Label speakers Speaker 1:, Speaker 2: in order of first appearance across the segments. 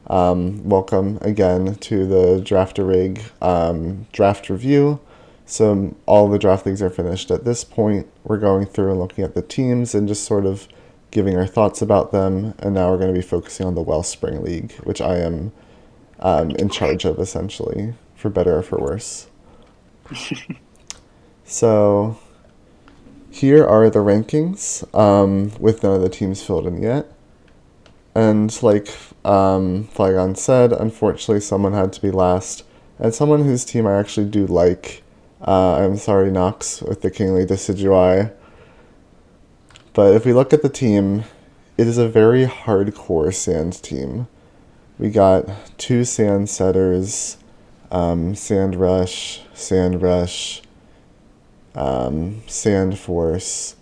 Speaker 1: Welcome again to the Draftarig draft review. So all the draft leagues are finished at this point. We're going through and looking at the teams and just sort of giving our thoughts about them. And now we're going to be focusing on the Wellspring League, which I am in charge of essentially, for better or for worse. So here are the rankings with none of the teams filled in yet. And like Flygon said, unfortunately someone had to be last. And someone whose team I actually do like. I'm sorry, Nox, with the Kingly Decidui. But if we look at the team, it is a very hardcore sand team. We got 2 sand setters, Sand Rush, Sand Force.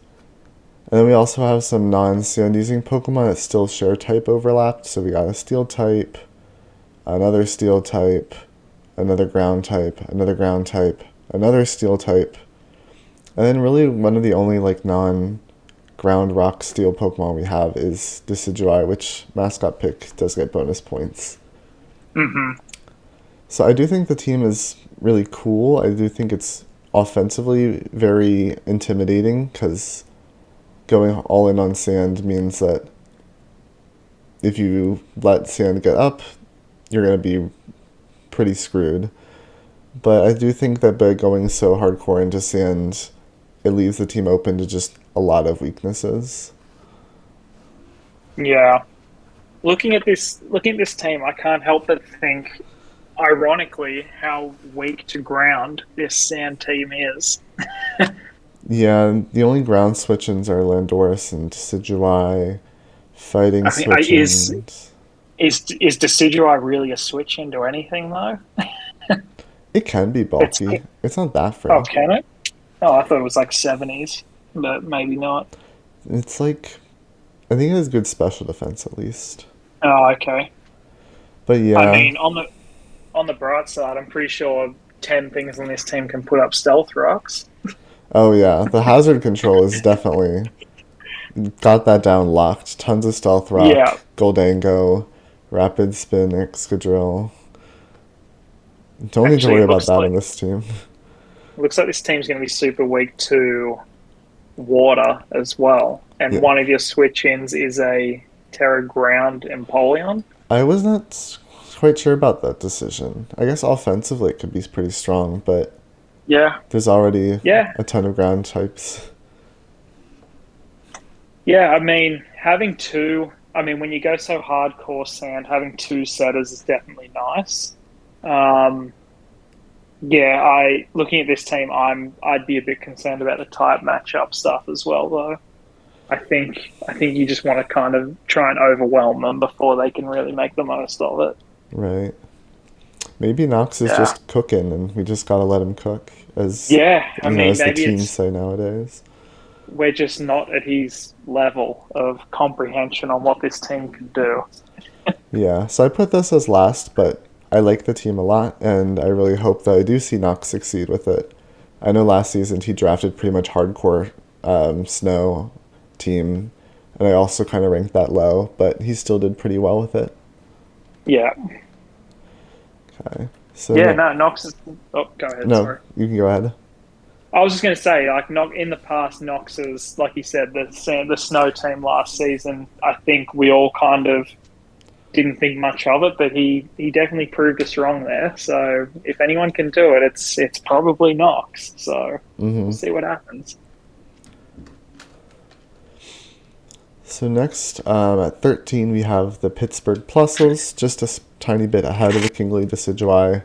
Speaker 1: And then we also have some non-sand using Pokemon that still share type overlapped. So we got a steel type, another steel type, another ground type, another ground type, another steel type. And then really one of the only like non-ground rock steel Pokemon we have is Decidueye, which mascot pick does get bonus points.
Speaker 2: Mm-hmm.
Speaker 1: So I do think the team is really cool. I do think it's offensively very intimidating because going all in on sand means that if you let sand get up, you're going to be pretty screwed. But I do think that by going so hardcore into sand, it leaves the team open to just a lot of weaknesses.
Speaker 2: Yeah. Looking at this team, I can't help but think, ironically, how weak to ground this sand team is.
Speaker 1: Yeah, the only ground switch-ins are Landorus and Decidueye. Fighting
Speaker 2: I mean,
Speaker 1: switch-ins.
Speaker 2: is Decidueye really a switch into anything though?
Speaker 1: It can be
Speaker 2: It's
Speaker 1: bulky. It's not that
Speaker 2: oh,
Speaker 1: frail.
Speaker 2: can it? Oh, I thought it was like 70s, but maybe not.
Speaker 1: It's like, I think it has good special defense at least.
Speaker 2: Oh, okay.
Speaker 1: But
Speaker 2: I
Speaker 1: yeah,
Speaker 2: mean, on the bright side, I'm pretty sure 10 things on this team can put up stealth rocks.
Speaker 1: oh yeah, the hazard control is definitely got that down locked. Tons of stealth rock,
Speaker 2: Yeah,
Speaker 1: Goldango, rapid spin, Excadrill. Don't need to
Speaker 2: actually,
Speaker 1: worry
Speaker 2: it
Speaker 1: about
Speaker 2: looks
Speaker 1: that on
Speaker 2: like
Speaker 1: this team.
Speaker 2: looks like this team's going to be super weak to water as well. And
Speaker 1: Yeah,
Speaker 2: one of your switch-ins is a Terra Ground Empoleon.
Speaker 1: I was not quite sure about that decision. I guess offensively it could be pretty strong, but
Speaker 2: Yeah,
Speaker 1: there's already
Speaker 2: yeah,
Speaker 1: a ton of ground types.
Speaker 2: yeah. I mean, having two. I mean, when you go so hardcore sand, having two setters is definitely nice. Um, yeah, I looking at this team, I'd be a bit concerned about the type matchup stuff as well, though. I think you just want to kind of try and overwhelm them before they can really make the most of it.
Speaker 1: Right. Maybe Knox is
Speaker 2: Yeah.
Speaker 1: just cooking and we just gotta let him cook, as
Speaker 2: Yeah, I mean,
Speaker 1: as the
Speaker 2: maybe
Speaker 1: teens
Speaker 2: it's
Speaker 1: say nowadays.
Speaker 2: we're just not at his level of comprehension on what this team can do.
Speaker 1: Yeah, so I put this as last, but I like the team a lot, and I really hope that I do see Knox succeed with it. I know last season he drafted pretty much hardcore snow team, and I also kind of ranked that low, but he still did pretty well with it.
Speaker 2: Yeah,
Speaker 1: Okay, so
Speaker 2: yeah.
Speaker 1: no,
Speaker 2: No, Knox is. Oh, go ahead.
Speaker 1: no,
Speaker 2: Sorry.
Speaker 1: you can go ahead.
Speaker 2: I was just going to say, like, in the past, Knox is, like you said, the snow team last season. I think we all kind of didn't think much of it, but he definitely proved us wrong there. So if anyone can do it, it's probably Knox. So we'll
Speaker 1: Mm-hmm.
Speaker 2: see what happens.
Speaker 1: So next, at 13, we have the Pittsburgh Pluses, just a tiny bit ahead of the Kingly Decidueye.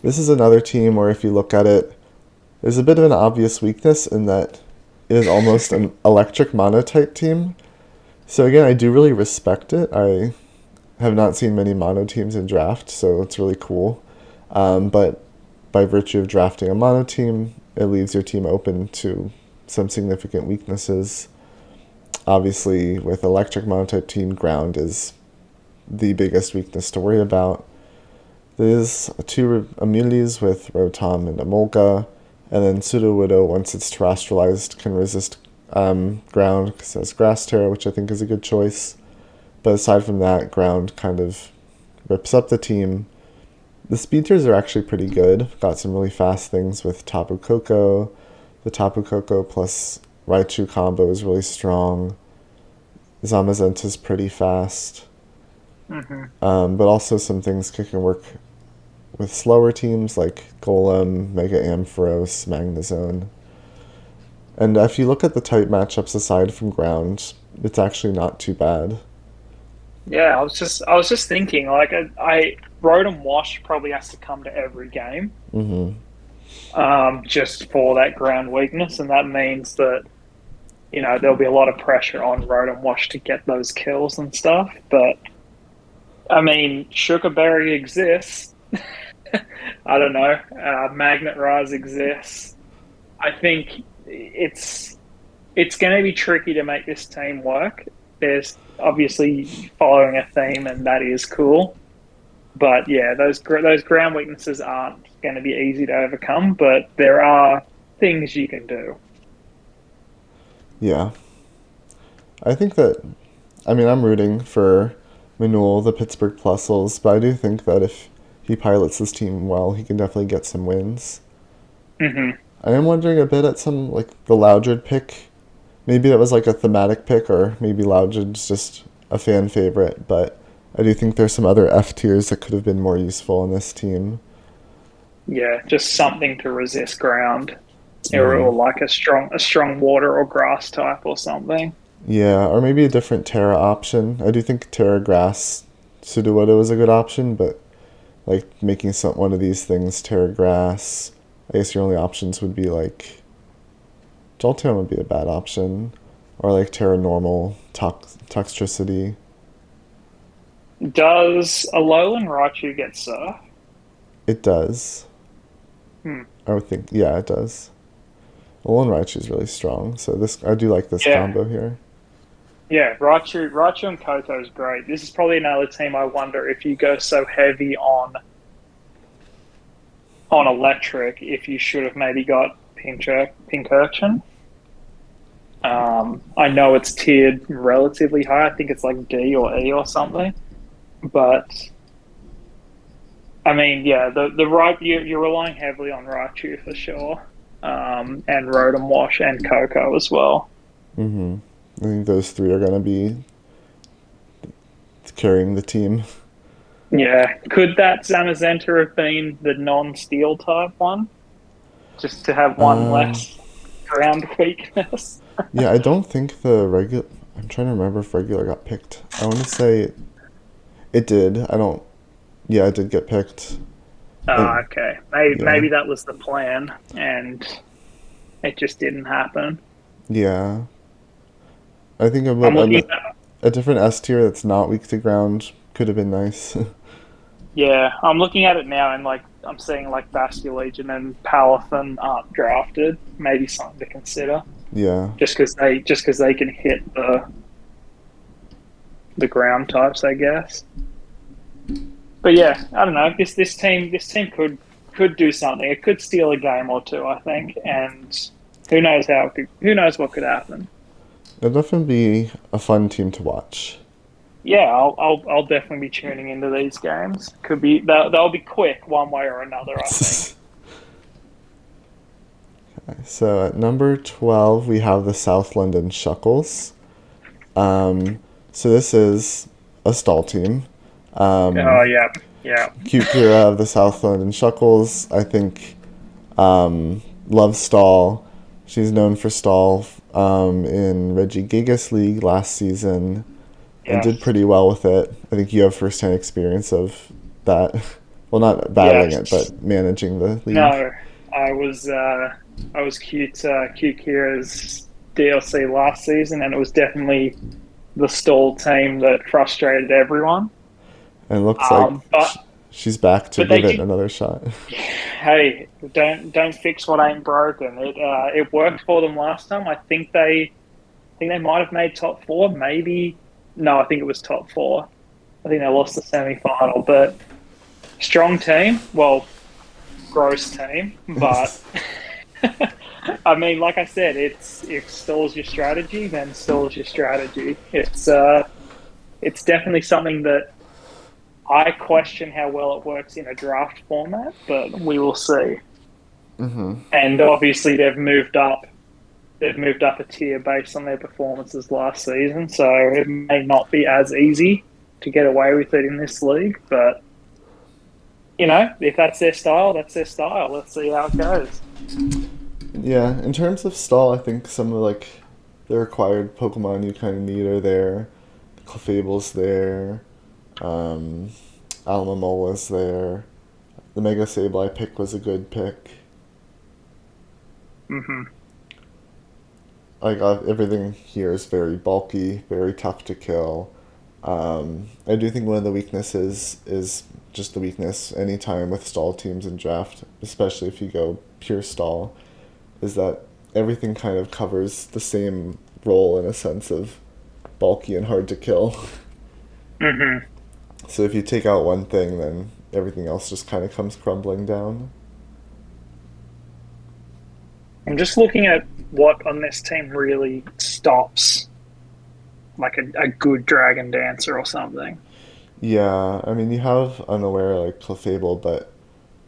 Speaker 1: This is another team where if you look at it, there's a bit of an obvious weakness in that it is almost an electric monotype team. So again, I do really respect it. I have not seen many mono teams in draft, so it's really cool. But by virtue of drafting a mono team, it leaves your team open to some significant weaknesses. Obviously, with electric monotype team, ground is the biggest weakness to worry about. There's 2 immunities with Rotom and Emolga, and then Sudowoodo, once it's terrestrialized, can resist ground because it has Grass Terra, which I think is a good choice. But aside from that, ground kind of rips up the team. The speed tiers are actually pretty good. Got some really fast things with Tapu Koko. The Tapu Koko plus Raichu combo is really strong. Zamazenta's pretty fast. But also some things can work with slower teams like Golem, Mega Ampharos, Magnezone. And if you look at the type matchups aside from ground, it's actually not too bad.
Speaker 2: Yeah, I was just thinking like I Rotom Wash probably has to come to every game, just for that ground weakness, and that means that there'll be a lot of pressure on Rotom Wash to get those kills and stuff. But I mean, Sugar Berry exists. I don't know. Magnet Rise exists. I think it's going to be tricky to make this team work. There's obviously following a theme, and that is cool. But yeah, those ground weaknesses aren't going to be easy to overcome. But there are things you can do.
Speaker 1: Yeah. I think that, I mean, I'm rooting for Manul, the Pittsburgh Plusles, but I do think that if he pilots this team well, he can definitely get some wins. I am wondering a bit at some, like, the Loudred pick. Maybe that was like a thematic pick, or maybe Loudred's just a fan favorite, but I do think there's some other F tiers that could have been more useful in this team.
Speaker 2: Yeah, just something to resist ground, or like a strong water or grass type or something.
Speaker 1: Yeah, or maybe a different Terra option. I do think Terra Grass Sudowoodo was a good option, but like making one of these things Terra Grass, I guess your only options would be like Jolteon would be a bad option, or like Terra Normal Toxtricity.
Speaker 2: Does Alolan Raichu get Surf?
Speaker 1: It does. I would think, yeah, it does. Alolan Raichu is really strong, so I do like this combo here.
Speaker 2: Yeah, Raichu and Koto is great. This is probably another team I wonder if you go so heavy on electric, if you should have maybe got Pincurchin. I know it's tiered relatively high. I think it's like D or E or something. But I mean, yeah, you're relying heavily on Raichu for sure, and Rotom Wash and Koko as well.
Speaker 1: I think those three are going to be carrying the team.
Speaker 2: Yeah. Could that Zamazenta have been the non-steel type one? Just to have one less ground weakness?
Speaker 1: Yeah, I don't think the regular... I'm trying to remember if regular got picked. I want to say it did. I don't... Yeah, it did get picked.
Speaker 2: Okay. Maybe that was the plan, and it just didn't happen.
Speaker 1: Yeah. I think a different S tier that's not weak to ground could have been nice.
Speaker 2: Yeah, I'm looking at it now, and like I'm seeing like Basculegion and Palafin aren't drafted. Maybe something to consider.
Speaker 1: Yeah.
Speaker 2: Just because they can hit the ground types, I guess. But yeah, I don't know. This team could do something. It could steal a game or two, I think, and who knows what could happen.
Speaker 1: It'll definitely be a fun team to watch.
Speaker 2: Yeah, I'll definitely be tuning into these games. They'll be quick one way or another, I think.
Speaker 1: Okay, so at number 12 we have the South London Shuckles. So this is a stall team.
Speaker 2: Yeah.
Speaker 1: Cute Kira of the South London Shuckles, I think, loves stall. She's known for stall in Regigigas League last season, and did pretty well with it. I think you have first-hand experience of that. Well, not battling it, but managing the league.
Speaker 2: No, I was cute Kira's DLC last season, and it was definitely the stall team that frustrated everyone.
Speaker 1: And it looks like she's back to give it another shot.
Speaker 2: Hey, don't fix what ain't broken. It worked for them last time. I think they might have made top 4. Maybe no, I think it was top 4. I think they lost the semi-final, but strong team. Well, gross team, but I mean, like I said, if stalls your strategy, then stalls your strategy. It's definitely something that I question how well it works in a draft format, but we will see.
Speaker 1: Mm-hmm.
Speaker 2: And obviously, they've moved up. They've moved up a tier based on their performances last season, so it may not be as easy to get away with it in this league. But if that's their style, that's their style. Let's see how it goes.
Speaker 1: Yeah, in terms of stall, I think some of the required Pokemon you kind of need are there. Clefable's there. Um, Alamamola's there. The Mega Sableye pick was a good pick.
Speaker 2: Hmm.
Speaker 1: Everything here is very bulky, very tough to kill. I do think one of the weaknesses is just the weakness anytime with stall teams in draft, especially if you go pure stall, is that everything kind of covers the same role in a sense of bulky and hard to kill.
Speaker 2: Hmm.
Speaker 1: So if you take out one thing, then everything else just kind of comes crumbling down.
Speaker 2: I'm just looking at what on this team really stops like a good Dragon Dancer or something.
Speaker 1: Yeah, I mean you have Unaware like Clefable, but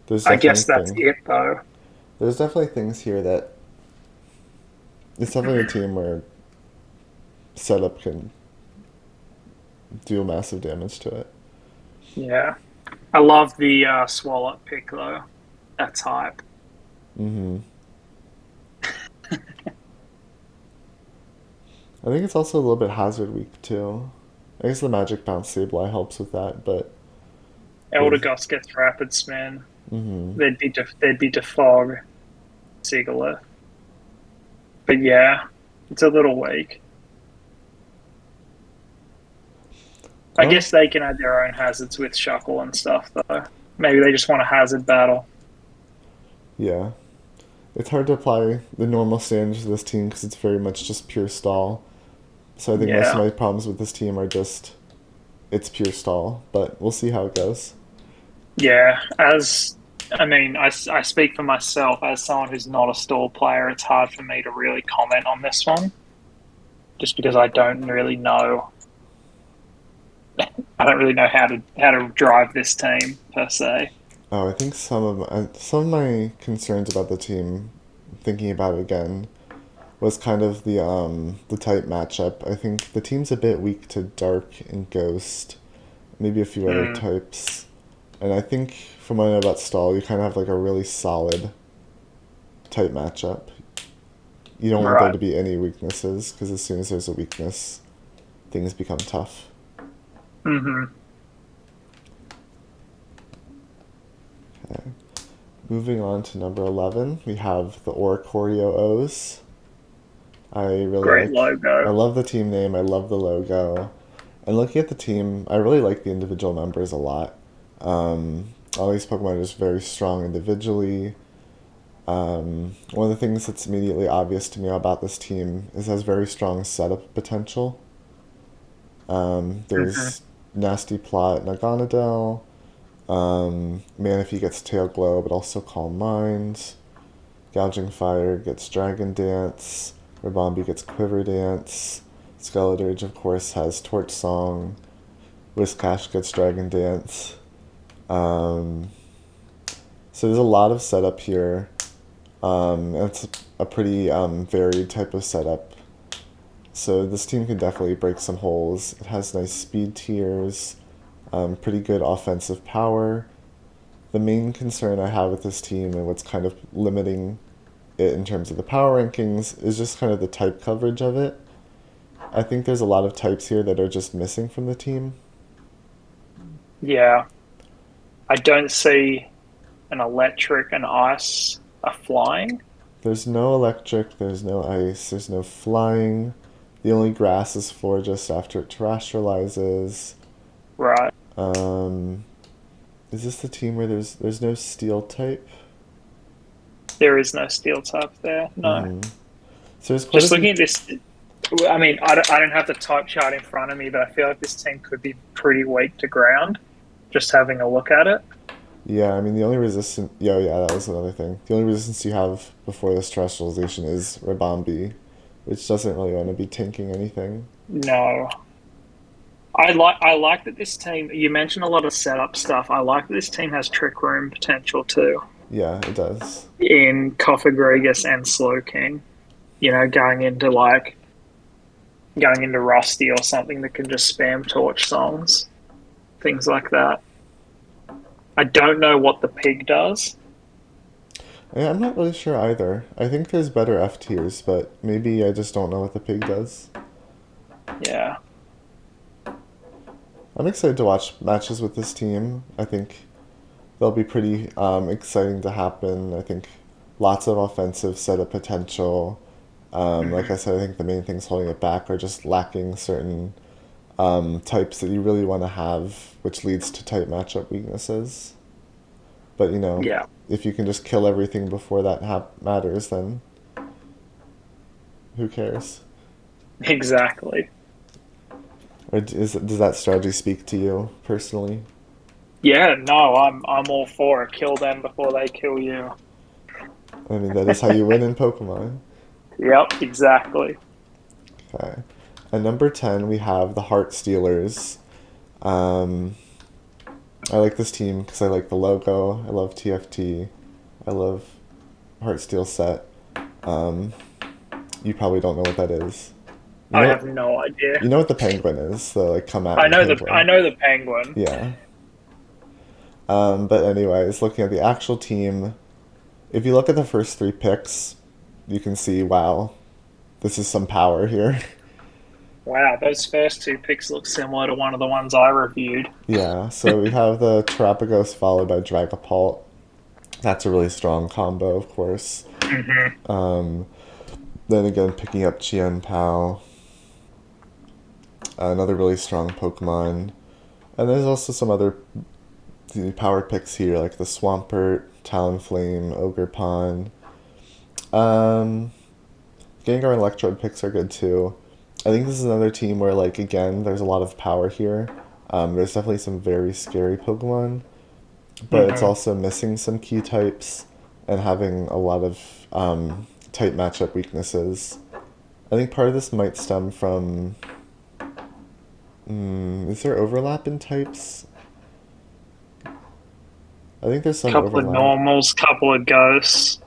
Speaker 1: there's
Speaker 2: I
Speaker 1: definitely
Speaker 2: guess that's
Speaker 1: thing
Speaker 2: it, though.
Speaker 1: there's definitely things here that it's definitely a team where setup can do massive damage to it.
Speaker 2: Yeah. I love the Swallow pick, though. That's hype.
Speaker 1: Mm-hmm. I think it's also a little bit hazard weak too. I guess the Magic Bounce Sableye helps with that, but there's
Speaker 2: Eldegoss gets Rapid Spin.
Speaker 1: mm-hmm.
Speaker 2: They'd be Defog, Sigalith. But yeah, it's a little weak. I
Speaker 1: Oh
Speaker 2: guess they can add their own hazards with Shuckle and stuff, though. Maybe they just want a hazard battle.
Speaker 1: yeah, it's hard to apply the normal standards to this team because it's very much just pure stall. So I think most of
Speaker 2: Yeah.
Speaker 1: my problems with this team are just it's pure stall, but we'll see how it goes.
Speaker 2: Yeah. I speak for myself as someone who's not a stall player. It's hard for me to really comment on this one just because I don't really know. I don't really know how to drive this team per se.
Speaker 1: Oh, I think some of my concerns about the team, thinking about it again, was kind of the type matchup. I think the team's a bit weak to Dark and Ghost, maybe a few other
Speaker 2: Mm,
Speaker 1: types. And I think from what I know about Stall, you kind of have like a really solid type matchup. You don't want there
Speaker 2: right.
Speaker 1: to be any weaknesses because as soon as there's a weakness, things become tough.
Speaker 2: Hmm.
Speaker 1: Okay. Moving on to number 11, we have the Oricorio O's.
Speaker 2: Great
Speaker 1: I
Speaker 2: logo.
Speaker 1: love the team name, I love the logo. And looking at the team, I really like the individual members a lot. All these Pokemon are just very strong individually. One of the things that's immediately obvious to me about this team is it has very strong setup potential.
Speaker 2: Hmm.
Speaker 1: There's Nasty Plot Naganadel. Manaphy gets Tail Glow, but also Calm Mind. Gouging Fire gets Dragon Dance. Rabombi gets Quiver Dance. Skeledirge, of course, has Torch Song. Whiscash gets Dragon Dance. Um, so there's a lot of setup here. It's a pretty varied type of setup. So this team can definitely break some holes. It has nice speed tiers, pretty good offensive power. The main concern I have with this team and what's kind of limiting it in terms of the power rankings is just kind of the type coverage of it. I think there's a lot of types here that are just missing from the team.
Speaker 2: Yeah. I don't see an electric, an ice, a flying.
Speaker 1: There's no electric, there's no ice, there's no flying. The only grass is for just after it terrestrializes.
Speaker 2: Right.
Speaker 1: Um, is this the team where there's no steel type?
Speaker 2: There is no steel type there. No.
Speaker 1: Mm-hmm. So there's quite a
Speaker 2: Just
Speaker 1: few.
Speaker 2: looking at this, I don't have the type chart in front of me, but I feel like this team could be pretty weak to ground. Just having a look at it.
Speaker 1: Yeah, I mean the only resistance. Yeah, yeah, that was another thing. The only resistance you have before this terrestrialization is Rabombi, which doesn't really want to be tanking anything.
Speaker 2: No. I like that this team. You mentioned a lot of setup stuff. I like that this team has trick room potential too
Speaker 1: Yeah, it does.
Speaker 2: in Coffagregas and Slowking. You know, going into Rusty or something that can just spam torch songs, things like that. I don't know what the pig does.
Speaker 1: Yeah, I'm not really sure either. I think there's better F tiers, but maybe I just don't know what the pig does.
Speaker 2: Yeah,
Speaker 1: I'm excited to watch matches with this team. I think they'll be pretty exciting to happen. I think lots of offensive setup potential. Like I
Speaker 2: hmm
Speaker 1: said, I think the main things holding it back are just lacking certain types that you really want to have, which leads to type matchup weaknesses. But
Speaker 2: yeah,
Speaker 1: if you can just kill everything before that matters, then who cares?
Speaker 2: exactly.
Speaker 1: Does that strategy speak to you personally?
Speaker 2: Yeah, no, I'm all for it. Kill them before they kill you.
Speaker 1: I mean, that is how you win in Pokemon.
Speaker 2: Yep, exactly.
Speaker 1: Okay. At number 10, we have the Heart Stealers. Um, I like this team because I like the logo. I love TFT. I love Heartsteel set. Um, you probably don't know what that is. You
Speaker 2: I
Speaker 1: know,
Speaker 2: have no
Speaker 1: you
Speaker 2: idea.
Speaker 1: know what the penguin is? The like come at me
Speaker 2: I
Speaker 1: penguin.
Speaker 2: know the penguin.
Speaker 1: Yeah. But anyways, looking at the actual team, if you look at the first three picks, you can see wow, this is some power here.
Speaker 2: Wow, those first two picks look similar to one of the ones I reviewed.
Speaker 1: Yeah. So we have the Terapagos followed by Dragapult. That's a really strong combo, of course.
Speaker 2: hmm
Speaker 1: Um, then again, picking up Chien Pao, another really strong Pokemon. And there's also some other power picks here, like the Swampert, Talonflame, Ogerpon. Um, Gengar and Electrode picks are good too. I think this is another team where, like, again, there's a lot of power here. There's definitely some very scary Pokemon, but it's
Speaker 2: hmm
Speaker 1: also missing some key types and having a lot of type matchup weaknesses. I think part of this might stem from. Is there overlap in types? I think there's some
Speaker 2: Couple of
Speaker 1: overlap.
Speaker 2: normals, couple of ghosts,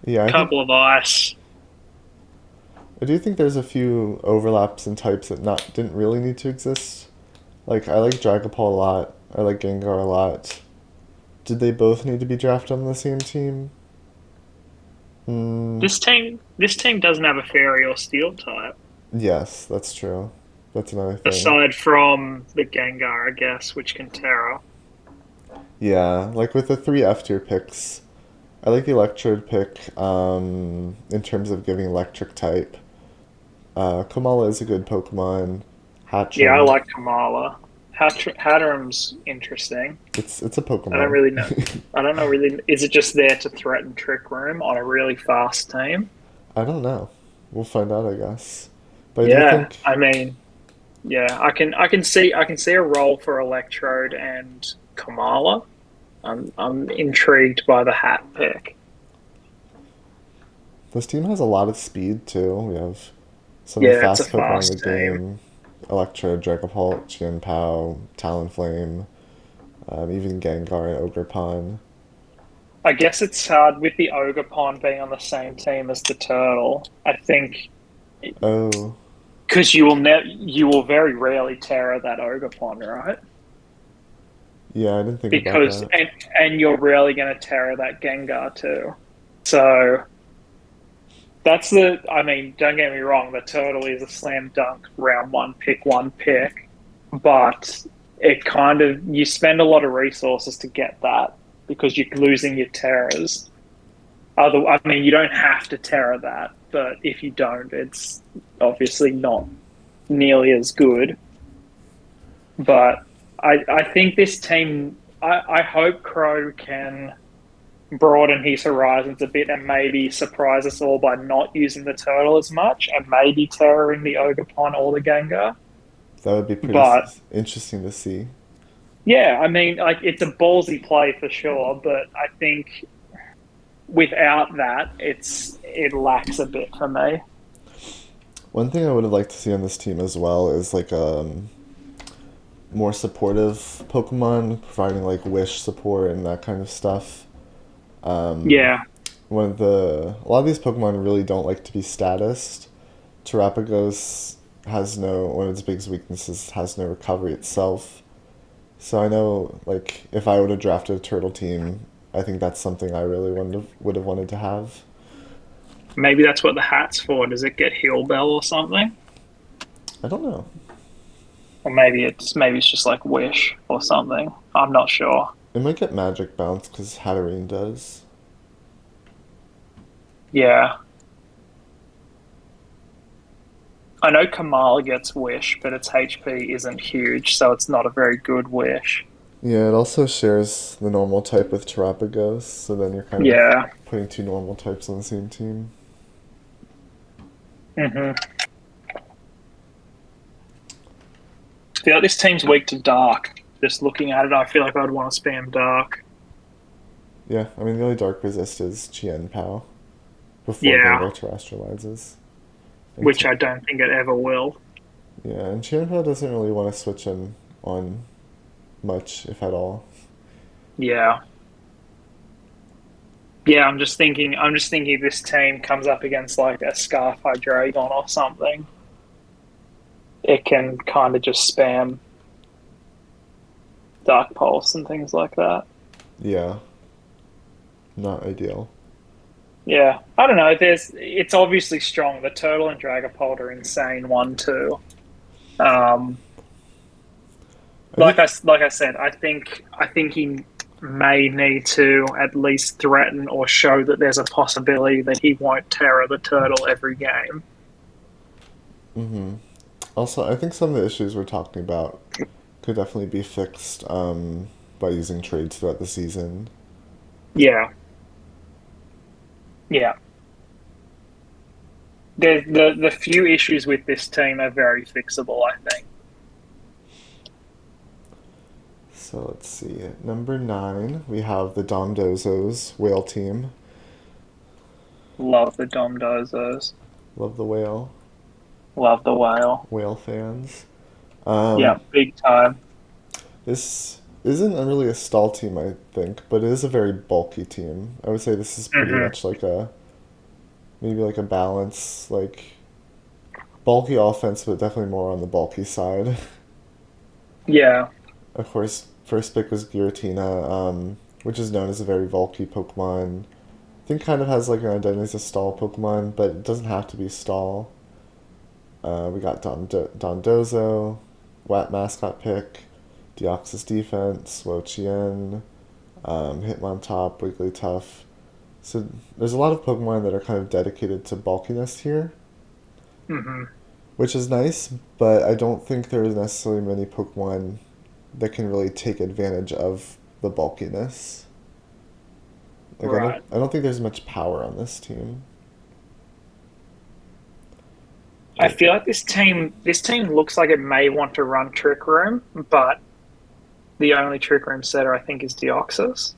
Speaker 1: Yeah,
Speaker 2: couple of ice.
Speaker 1: I do think there's a few overlaps in types that not didn't really need to exist. Like I like Dragapult a lot. I like Gengar a lot. Did they both need to be drafted on the same team? Mm,
Speaker 2: This team doesn't have a fairy or steel type.
Speaker 1: yes, that's true. That's another thing.
Speaker 2: Aside from the Gengar, I guess, which can Terra.
Speaker 1: Yeah, like with the three F tier picks, I like the Electrode pick in terms of giving electric type. Komala is a good Pokemon.
Speaker 2: Yeah, I
Speaker 1: Hatcham,
Speaker 2: like Kamala. Hatteram's interesting.
Speaker 1: it's a
Speaker 2: I don't
Speaker 1: Pokemon.
Speaker 2: really know. I don't know really. Is it just there to threaten Trick Room on a really fast team?
Speaker 1: I don't know. We'll find out, I guess. But I do
Speaker 2: Yeah,
Speaker 1: think,
Speaker 2: I mean, yeah, I can see a role for Electrode and Kamala. I'm intrigued by the hat pick.
Speaker 1: this team has a lot of speed too. We have some of the
Speaker 2: Yeah, it's a
Speaker 1: fast Pokemon in the
Speaker 2: fast team.
Speaker 1: game. Electro, Dragapult, Chien-Pao, Talonflame, even Gengar and Ogerpon.
Speaker 2: I guess it's hard with the Ogre Pond being on the same team as the Turtle. I think
Speaker 1: Oh,
Speaker 2: because you will very rarely Terra that Ogre Pond, right?
Speaker 1: yeah, I didn't think about
Speaker 2: Because
Speaker 1: that.
Speaker 2: and you're rarely going to Terra that Gengar too. So that's the. I mean, don't get me wrong. The Turtle is a slam dunk round one pick, but it kind of you spend a lot of resources to get that because you're losing your Terras. I mean, you don't have to Terra that, but if you don't, it's obviously not nearly as good. But I think this team. I hope Crow can broaden his horizons a bit and maybe surprise us all by not using the turtle as much and maybe terroring the Ogerpon or the Gengar.
Speaker 1: That would be pretty
Speaker 2: But
Speaker 1: interesting to see.
Speaker 2: yeah, I mean, like it's a ballsy play for sure, but I think without that, it lacks a bit for me.
Speaker 1: One thing I would have liked to see on this team as well is like more supportive Pokemon, providing like wish support and that kind of stuff. Um,
Speaker 2: Yeah,
Speaker 1: a lot of these Pokemon really don't like to be statused. Terrapagos has no one of its biggest weaknesses has no recovery itself. So I know like if I would have drafted a turtle team, I think that's something I really would have wanted to have.
Speaker 2: maybe that's what the hat's for. Does it get heal bell or something?
Speaker 1: I don't know.
Speaker 2: Or maybe it's just like wish or something. I'm not sure.
Speaker 1: It might get magic bounce because Hatterene does.
Speaker 2: Yeah, I know Kamal gets wish, but its HP isn't huge, so it's not a very good wish.
Speaker 1: Yeah, it also shares the normal type with Terrapagos, so then you're kind of
Speaker 2: Yeah.
Speaker 1: putting two normal types on the same team.
Speaker 2: Hmm. I feel like this team's weak to dark. Just looking at it, I feel like I'd want to spam dark.
Speaker 1: Yeah, I mean the only dark resist is Chien Pao before
Speaker 2: Yeah,
Speaker 1: Gengar terrestrializes. And
Speaker 2: which I don't think it ever will.
Speaker 1: yeah, and Chien Pao doesn't really want to switch in on much, if at all.
Speaker 2: Yeah. Yeah, I'm just thinking if this team comes up against like a Scarf Hydreigon or something, it can kind of just spam Dark Pulse and things like that.
Speaker 1: Yeah, not ideal.
Speaker 2: Yeah, I don't know. It's obviously strong. The Turtle and Dragapult are insane. 1-2. Um,
Speaker 1: I think
Speaker 2: like I said, I think he may need to at least threaten or show that there's a possibility that he won't terror the turtle every game.
Speaker 1: hmm also I think some of the issues we're talking about could definitely be fixed by using trades throughout the season.
Speaker 2: Yeah, yeah. The few issues with this team are very fixable. I think.
Speaker 1: So let's see. At number 9, we have the Domdozos whale team.
Speaker 2: Love the Domdozos.
Speaker 1: Love the whale.
Speaker 2: Love the whale.
Speaker 1: Whale fans.
Speaker 2: Yeah,
Speaker 1: Um,
Speaker 2: big time.
Speaker 1: this isn't really a stall team, I think, but it is a very bulky team. I would say this is pretty
Speaker 2: Hmm.
Speaker 1: much like a maybe like a balance, like bulky offense, but definitely more on the bulky side.
Speaker 2: Yeah.
Speaker 1: Of course, first pick was Giratina, which is known as a very bulky Pokemon. I think kind of has like an identity as a stall Pokemon, but it doesn't have to be stall. We got Dondozo, Wat mascot pick, Deoxys defense, Wo-Chien, Hitmontop, Wigglytuff. So there's a lot of Pokemon that are kind of dedicated to bulkiness here,
Speaker 2: Hmm.
Speaker 1: which is nice, but I don't think there's necessarily many Pokemon that can really take advantage of the bulkiness. Like
Speaker 2: Right.
Speaker 1: I don't think there's much power on this team.
Speaker 2: I
Speaker 1: Like,
Speaker 2: feel like this team looks like it may want to run Trick Room, but the only Trick Room setter I think is Deoxys.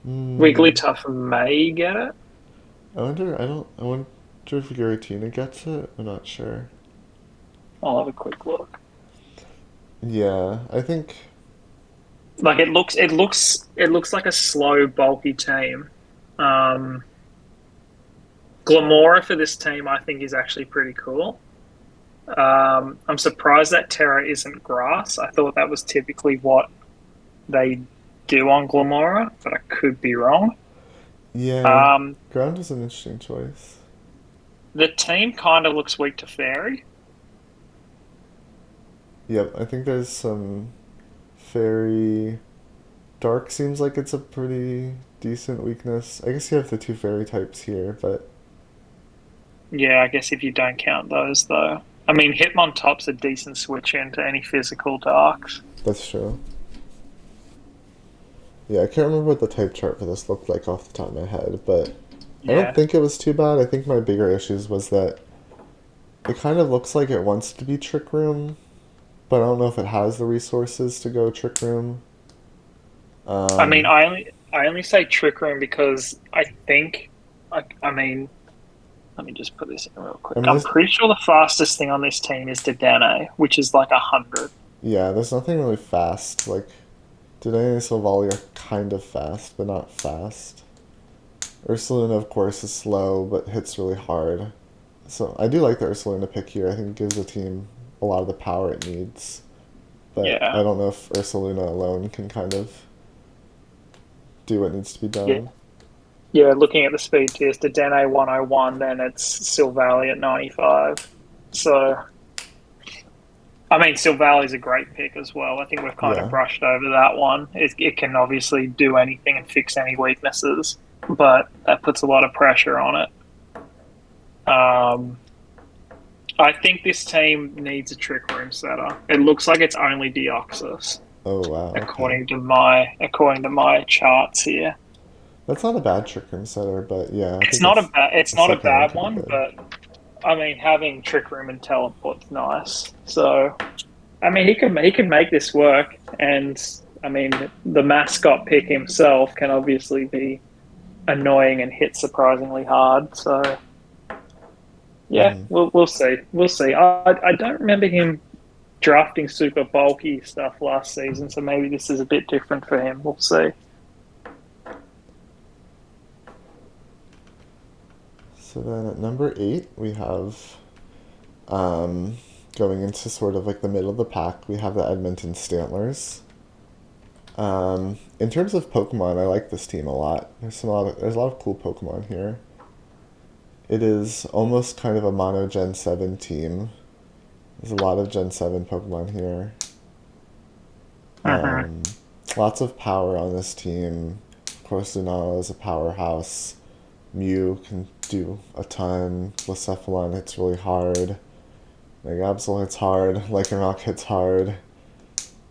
Speaker 1: mm,
Speaker 2: Wigglytuff may get it.
Speaker 1: I wonder if Giratina gets it. I'm not sure.
Speaker 2: I'll have a quick look.
Speaker 1: Yeah, I think
Speaker 2: Like it looks like a slow, bulky team. Um, Glamora for this team, I think, is actually pretty cool. I'm surprised that Terra isn't grass. I thought that was typically what they do on Glamora, but I could be wrong.
Speaker 1: yeah,
Speaker 2: Um,
Speaker 1: ground is an interesting choice.
Speaker 2: the team kind of looks weak to Fairy.
Speaker 1: Yep, I think there's some fairy dark seems like it's a pretty decent weakness. I guess you have the two fairy types here, but
Speaker 2: Yeah, I guess if you don't count those, though. I mean, Hitmontop's a decent switch into any physical darks.
Speaker 1: that's true. Yeah, I can't remember what the type chart for this looked like off the top of my head, but I don't
Speaker 2: Yeah.
Speaker 1: think it was too bad. I think my bigger issues was that it kind of looks like it wants to be Trick Room, but I don't know if it has the resources to go Trick Room.
Speaker 2: I mean,
Speaker 1: Um,
Speaker 2: I only say Trick Room because I think, I mean, Let me just put this in real quick.
Speaker 1: I mean,
Speaker 2: I'm pretty sure the fastest thing on this team is Dedenne, which is like 100.
Speaker 1: yeah, there's nothing really fast. Like, Dene and Silvally are kind of fast, but not fast. Ursaluna, of course, is slow, but hits really hard. So I do like the Ursaluna pick here. I think it gives the team a lot of the power it needs. But
Speaker 2: Yeah.
Speaker 1: I don't know if Ursaluna alone can kind of do what needs to be
Speaker 2: Yeah.
Speaker 1: done.
Speaker 2: Yeah, looking at the speed tiers, Dedenne 101, then it's Silvally at 95. So, I mean, Silvally's a great pick as well. I think we've kind of
Speaker 1: Yeah.
Speaker 2: brushed over that one. It can obviously do anything and fix any weaknesses, but that puts a lot of pressure on it. Um, I think this team needs a trick room setter. It looks like it's only Deoxys,
Speaker 1: Oh wow. Okay.
Speaker 2: according to my charts here.
Speaker 1: That's not a bad trick room setter, but yeah, I
Speaker 2: It's
Speaker 1: think
Speaker 2: not a
Speaker 1: it's
Speaker 2: bad it's
Speaker 1: the
Speaker 2: not a
Speaker 1: second one
Speaker 2: bad
Speaker 1: could be
Speaker 2: one,
Speaker 1: good.
Speaker 2: but I mean having trick room and teleport's nice. So I mean he can make this work, and I mean the mascot pick himself can obviously be annoying and hit surprisingly hard. So yeah,
Speaker 1: Hmm.
Speaker 2: we'll see. We'll see. I don't remember him drafting super bulky stuff last season, so maybe this is a bit different for him. We'll see.
Speaker 1: So then at number 8, we have um, going into sort of like the middle of the pack, we have the Edmonton Stantlers. In terms of Pokemon, I like this team a lot. There's a lot of cool Pokemon here. It is almost kind of a mono Gen 7 team. There's a lot of Gen 7 Pokemon here.
Speaker 2: Mm-hmm.
Speaker 1: Um, Lots of power on this team. Of course, Lunala is a powerhouse. Mew can do a ton. Blacephalon hits really hard. Megapsol hits hard. Lycanroc hits hard.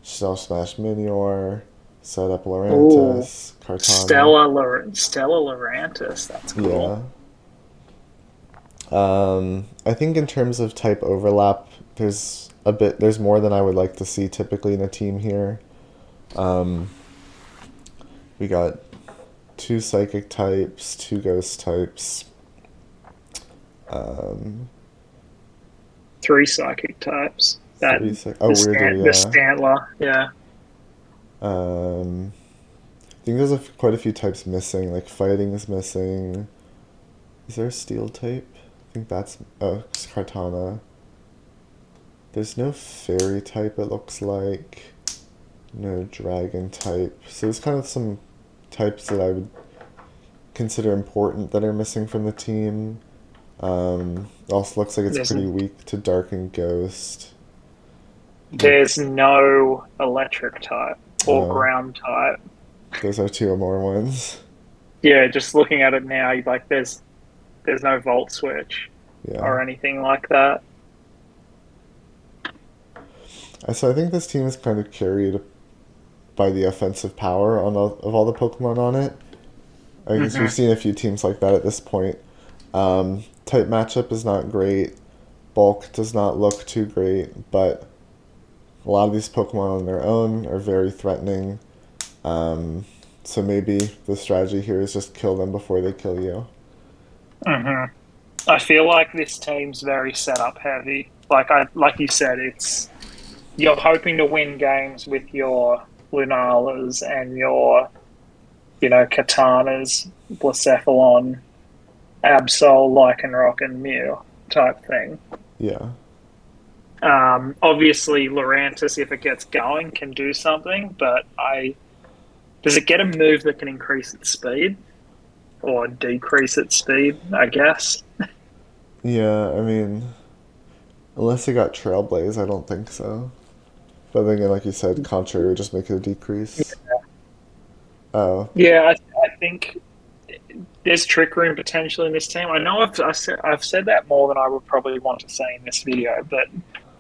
Speaker 1: Shell Smash Minior. Set up
Speaker 2: Ooh,
Speaker 1: Lurantis. Kartana.
Speaker 2: Stella Lurantis. That's cool.
Speaker 1: Yeah. I think in terms of type overlap, there's more than I would like to see typically in a team here. Um, we got two psychic types, two ghost types. Um,
Speaker 2: Three psychic types. That
Speaker 1: Oh, weirdly,
Speaker 2: the
Speaker 1: yeah.
Speaker 2: Stantler. Yeah.
Speaker 1: I think there's quite a few types missing. Like fighting is missing. Is there a steel type? I think it's Kartana. There's no fairy type, it looks like. No dragon type. So there's kind of some types that I would consider important that are missing from the team. It also looks like it's
Speaker 2: There's
Speaker 1: pretty weak to Dark and Ghost. Like,
Speaker 2: there's no electric type or
Speaker 1: oh,
Speaker 2: ground type.
Speaker 1: those are two or more ones.
Speaker 2: Yeah, just looking at it now, like there's no volt switch
Speaker 1: Yeah.
Speaker 2: or anything like that.
Speaker 1: So I think this team is kind of carried by the offensive power of all the Pokemon on it. I guess we've
Speaker 2: Hmm.
Speaker 1: seen a few teams like that at this point. Type matchup is not great. Bulk does not look too great, but a lot of these Pokemon on their own are very threatening. So maybe the strategy here is just kill them before they kill you.
Speaker 2: Hmm. I feel like this team's very setup heavy. Like you said, it's you're hoping to win games with your Lunalas and your Katanas, Blacephalon, Absol, Lycanroc, and Mew type thing.
Speaker 1: Yeah.
Speaker 2: Obviously, Lurantis, if it gets going, can do something, but does it get a move that can increase its speed or decrease its speed? I guess.
Speaker 1: Yeah, I mean, unless they got Trailblaze, I don't think so. But then again, like you said, Contrary would just make it a decrease. Oh,
Speaker 2: Yeah, I think there's trick room potential in this team. I know I've said that more than I would probably want to say in this video, but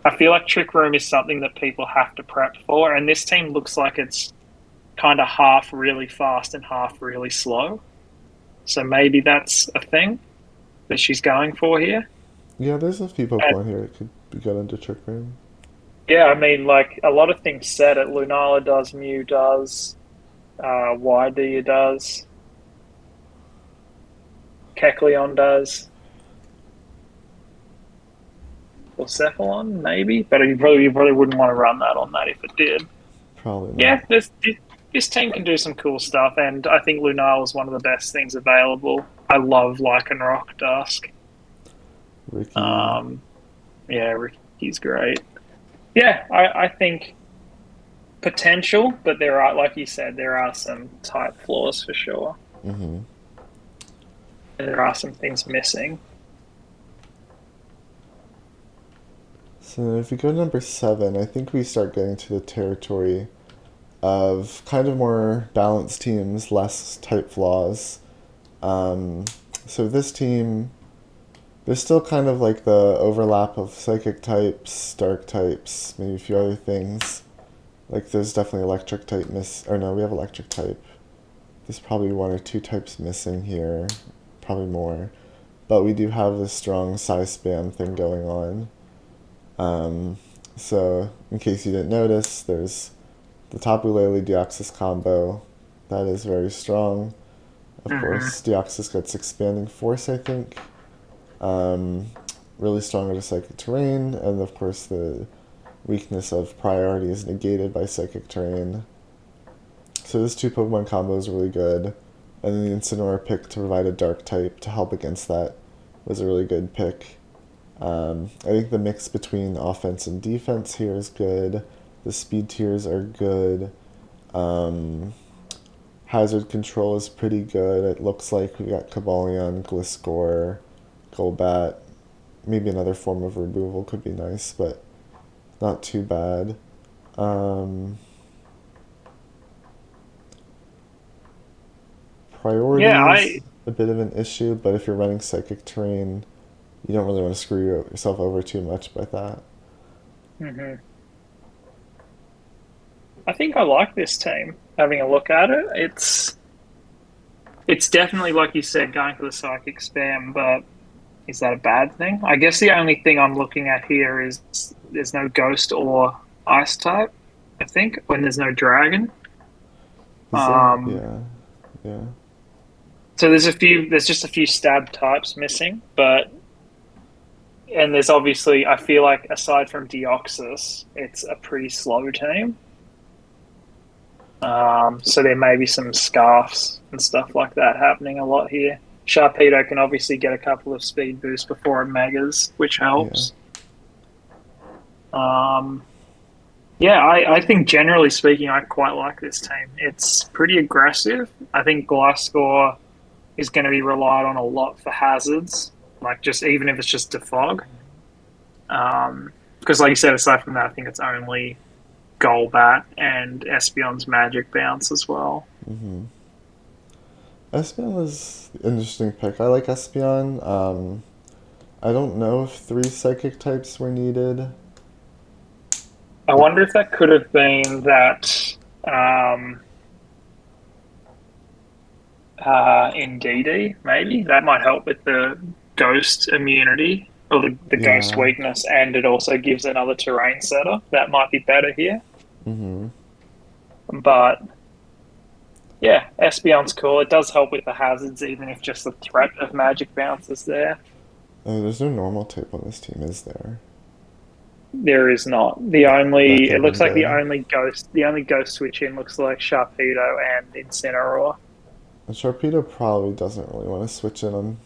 Speaker 2: I feel like trick room is something that people have to prep for, and this team looks like it's kind of half really fast and half really slow. So maybe that's a thing that she's going for here.
Speaker 1: yeah, there's a few
Speaker 2: And
Speaker 1: Pokemon here that could be got into Trick Room.
Speaker 2: yeah, I mean, like a lot of things said it. Lunala does, Mew does, YD does, Kecleon does. or Cephalon, maybe. But you probably wouldn't want to run that on that if it did.
Speaker 1: Probably
Speaker 2: Yeah,
Speaker 1: not.
Speaker 2: this team can do some cool stuff, and I think Lunala is one of the best things available. I love Lycanroc Dusk.
Speaker 1: Ricky.
Speaker 2: Um, yeah, Ricky's great. Yeah, I think potential, but there are, like you said, there are some type flaws for sure.
Speaker 1: Mm-hmm.
Speaker 2: And there are some things missing.
Speaker 1: So if we go to number 7, I think we start getting to the territory of kind of more balanced teams, less type flaws. Um, so this team, there's still kind of like the overlap of psychic types, dark types, maybe a few other things. Like there's definitely electric type or no, we have electric type. There's probably one or two types missing here, probably more. But we do have this strong size spam thing going on. Um, so in case you didn't notice, there's the Tapu Lele Deoxys combo. That is very strong. Of
Speaker 2: Hmm.
Speaker 1: course, Deoxys gets expanding force, I think. Um, really strong against psychic terrain, and of course the weakness of priority is negated by psychic terrain. So this two Pokemon combo is really good. And then the Incineroar pick to provide a dark type to help against that was a really good pick. I think the mix between offense and defense here is good. The speed tiers are good. Um, hazard control is pretty good. It looks like we got Cobalion, Gliscor, Golbat. Maybe another form of removal could be nice, but not too bad. Um,
Speaker 2: Yeah,
Speaker 1: priority is
Speaker 2: I.
Speaker 1: a bit of an issue, but if you're running Psychic Terrain, you don't really want to screw yourself over too much by that.
Speaker 2: Mhm. I think I like this team. Having a look at it, it's definitely like you said, going for the psychic spam. But is that a bad thing? I guess the only thing I'm looking at here is there's no ghost or ice type. I think when there's no dragon.
Speaker 1: Is there?
Speaker 2: Um,
Speaker 1: Yeah, yeah.
Speaker 2: so there's just a few stab types missing, but and there's obviously I feel like aside from Deoxys, it's a pretty slow team. So there may be some scarfs and stuff like that happening a lot here. Sharpedo can obviously get a couple of speed boosts before it megas, which
Speaker 1: Yeah.
Speaker 2: helps. Um, yeah, I think generally speaking, I quite like this team. It's pretty aggressive. I think Gliscor is going to be relied on a lot for hazards, like just even if it's just defog. Because like you said, aside from that, I think it's only Golbat and Espeon's Magic Bounce as well.
Speaker 1: Mm-hmm. Espeon was an interesting pick. I like Espeon. I don't know if three psychic types were needed.
Speaker 2: I wonder if that could have been that um, in DD, maybe. That might help with the ghost immunity or the ghost
Speaker 1: Yeah.
Speaker 2: weakness, and it also gives another terrain setter. That might be better here.
Speaker 1: Mm-hmm.
Speaker 2: But yeah, Espeon's cool. It does help with the hazards, even if just the threat of magic bounce is there.
Speaker 1: Oh, there's no normal type on this team, is there?
Speaker 2: There is not.
Speaker 1: That could
Speaker 2: It
Speaker 1: have
Speaker 2: looks
Speaker 1: been
Speaker 2: like
Speaker 1: good.
Speaker 2: the only ghost switch in looks like Sharpedo and Incineroar.
Speaker 1: And Sharpedo probably doesn't really want to switch in on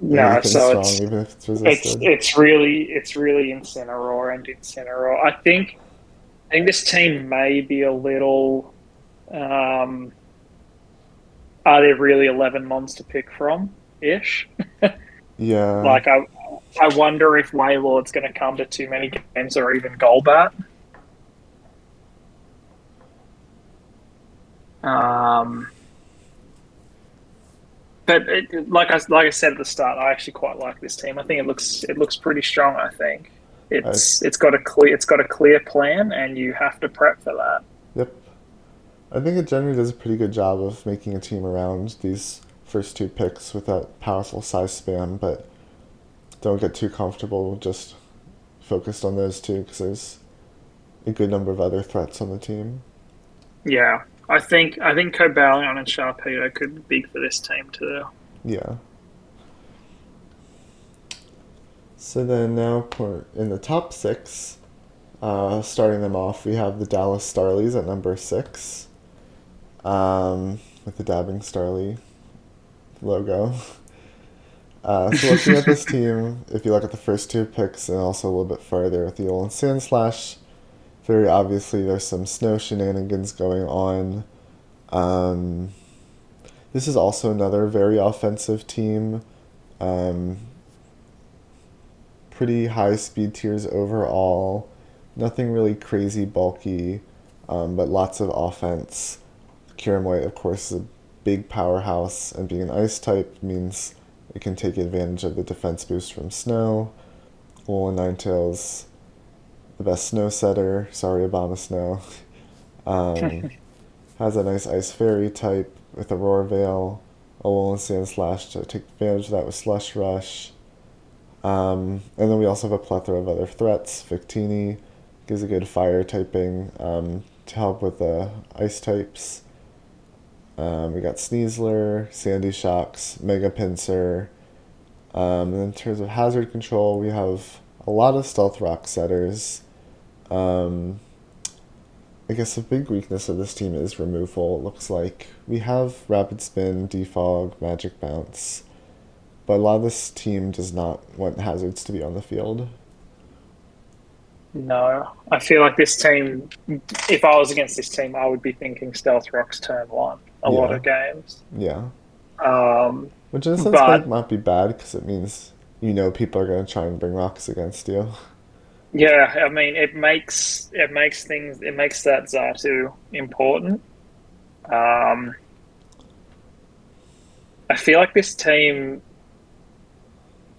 Speaker 2: No,
Speaker 1: anything
Speaker 2: so
Speaker 1: strong, even if it's resisted.
Speaker 2: it's really Incineroar and Incineroar. I think this team may be a little. Um, are there really 11 mons to pick from? Ish.
Speaker 1: Yeah.
Speaker 2: Like I wonder if Waylord's going to come to too many games or even Golbat. Um, but like I said at the start, I actually quite like this team. I think it looks pretty strong. I think
Speaker 1: I,
Speaker 2: it's got a clear plan, and you have to prep for that.
Speaker 1: yep. I think it generally does a pretty good job of making a team around these first two picks with that powerful size spam, but don't get too comfortable just focused on those two because there's a good number of other threats on the team.
Speaker 2: Yeah, I think Cobalion and Sharpedo could be big for this team too.
Speaker 1: Yeah. So then now in the top six, starting them off, we have the Dallas Starlies at number six, with the dabbing Starly logo. So looking at this team, if you look at the first two picks and also a little bit farther with the Alolan Sandslash, very obviously there's some snow shenanigans going on. Um, this is also another very offensive team. Um, Pretty high speed tiers overall. Nothing really crazy bulky, but lots of offense. Kiramoy, of course, is a big powerhouse, and being an ice type means it can take advantage of the defense boost from snow. Alolan Ninetales, the best snow setter. Sorry, Obama Snow. Um, has a nice Ice Fairy type with Aurora Veil. Alolan Sandslash to take advantage of that with Slush Rush. And then we also have a plethora of other threats. Victini gives a good fire typing to help with the ice types. We got Sneasler, Sandy Shocks, Mega Pinsir. And in terms of hazard control, we have a lot of Stealth Rock setters. Um, I guess a big weakness of this team is removal. It looks like we have Rapid Spin, Defog, Magic Bounce, but a lot of this team does not want hazards to be on the field.
Speaker 2: No, I feel like this team. If I was against this team, I would be thinking Stealth Rock's turn one a lot
Speaker 1: Yeah,
Speaker 2: of games.
Speaker 1: yeah.
Speaker 2: Um,
Speaker 1: Which in a sense might
Speaker 2: but
Speaker 1: not be bad because it means you know people are going to try and bring rocks against you.
Speaker 2: yeah, I mean, it makes that Zatu important. Um, I feel like this team,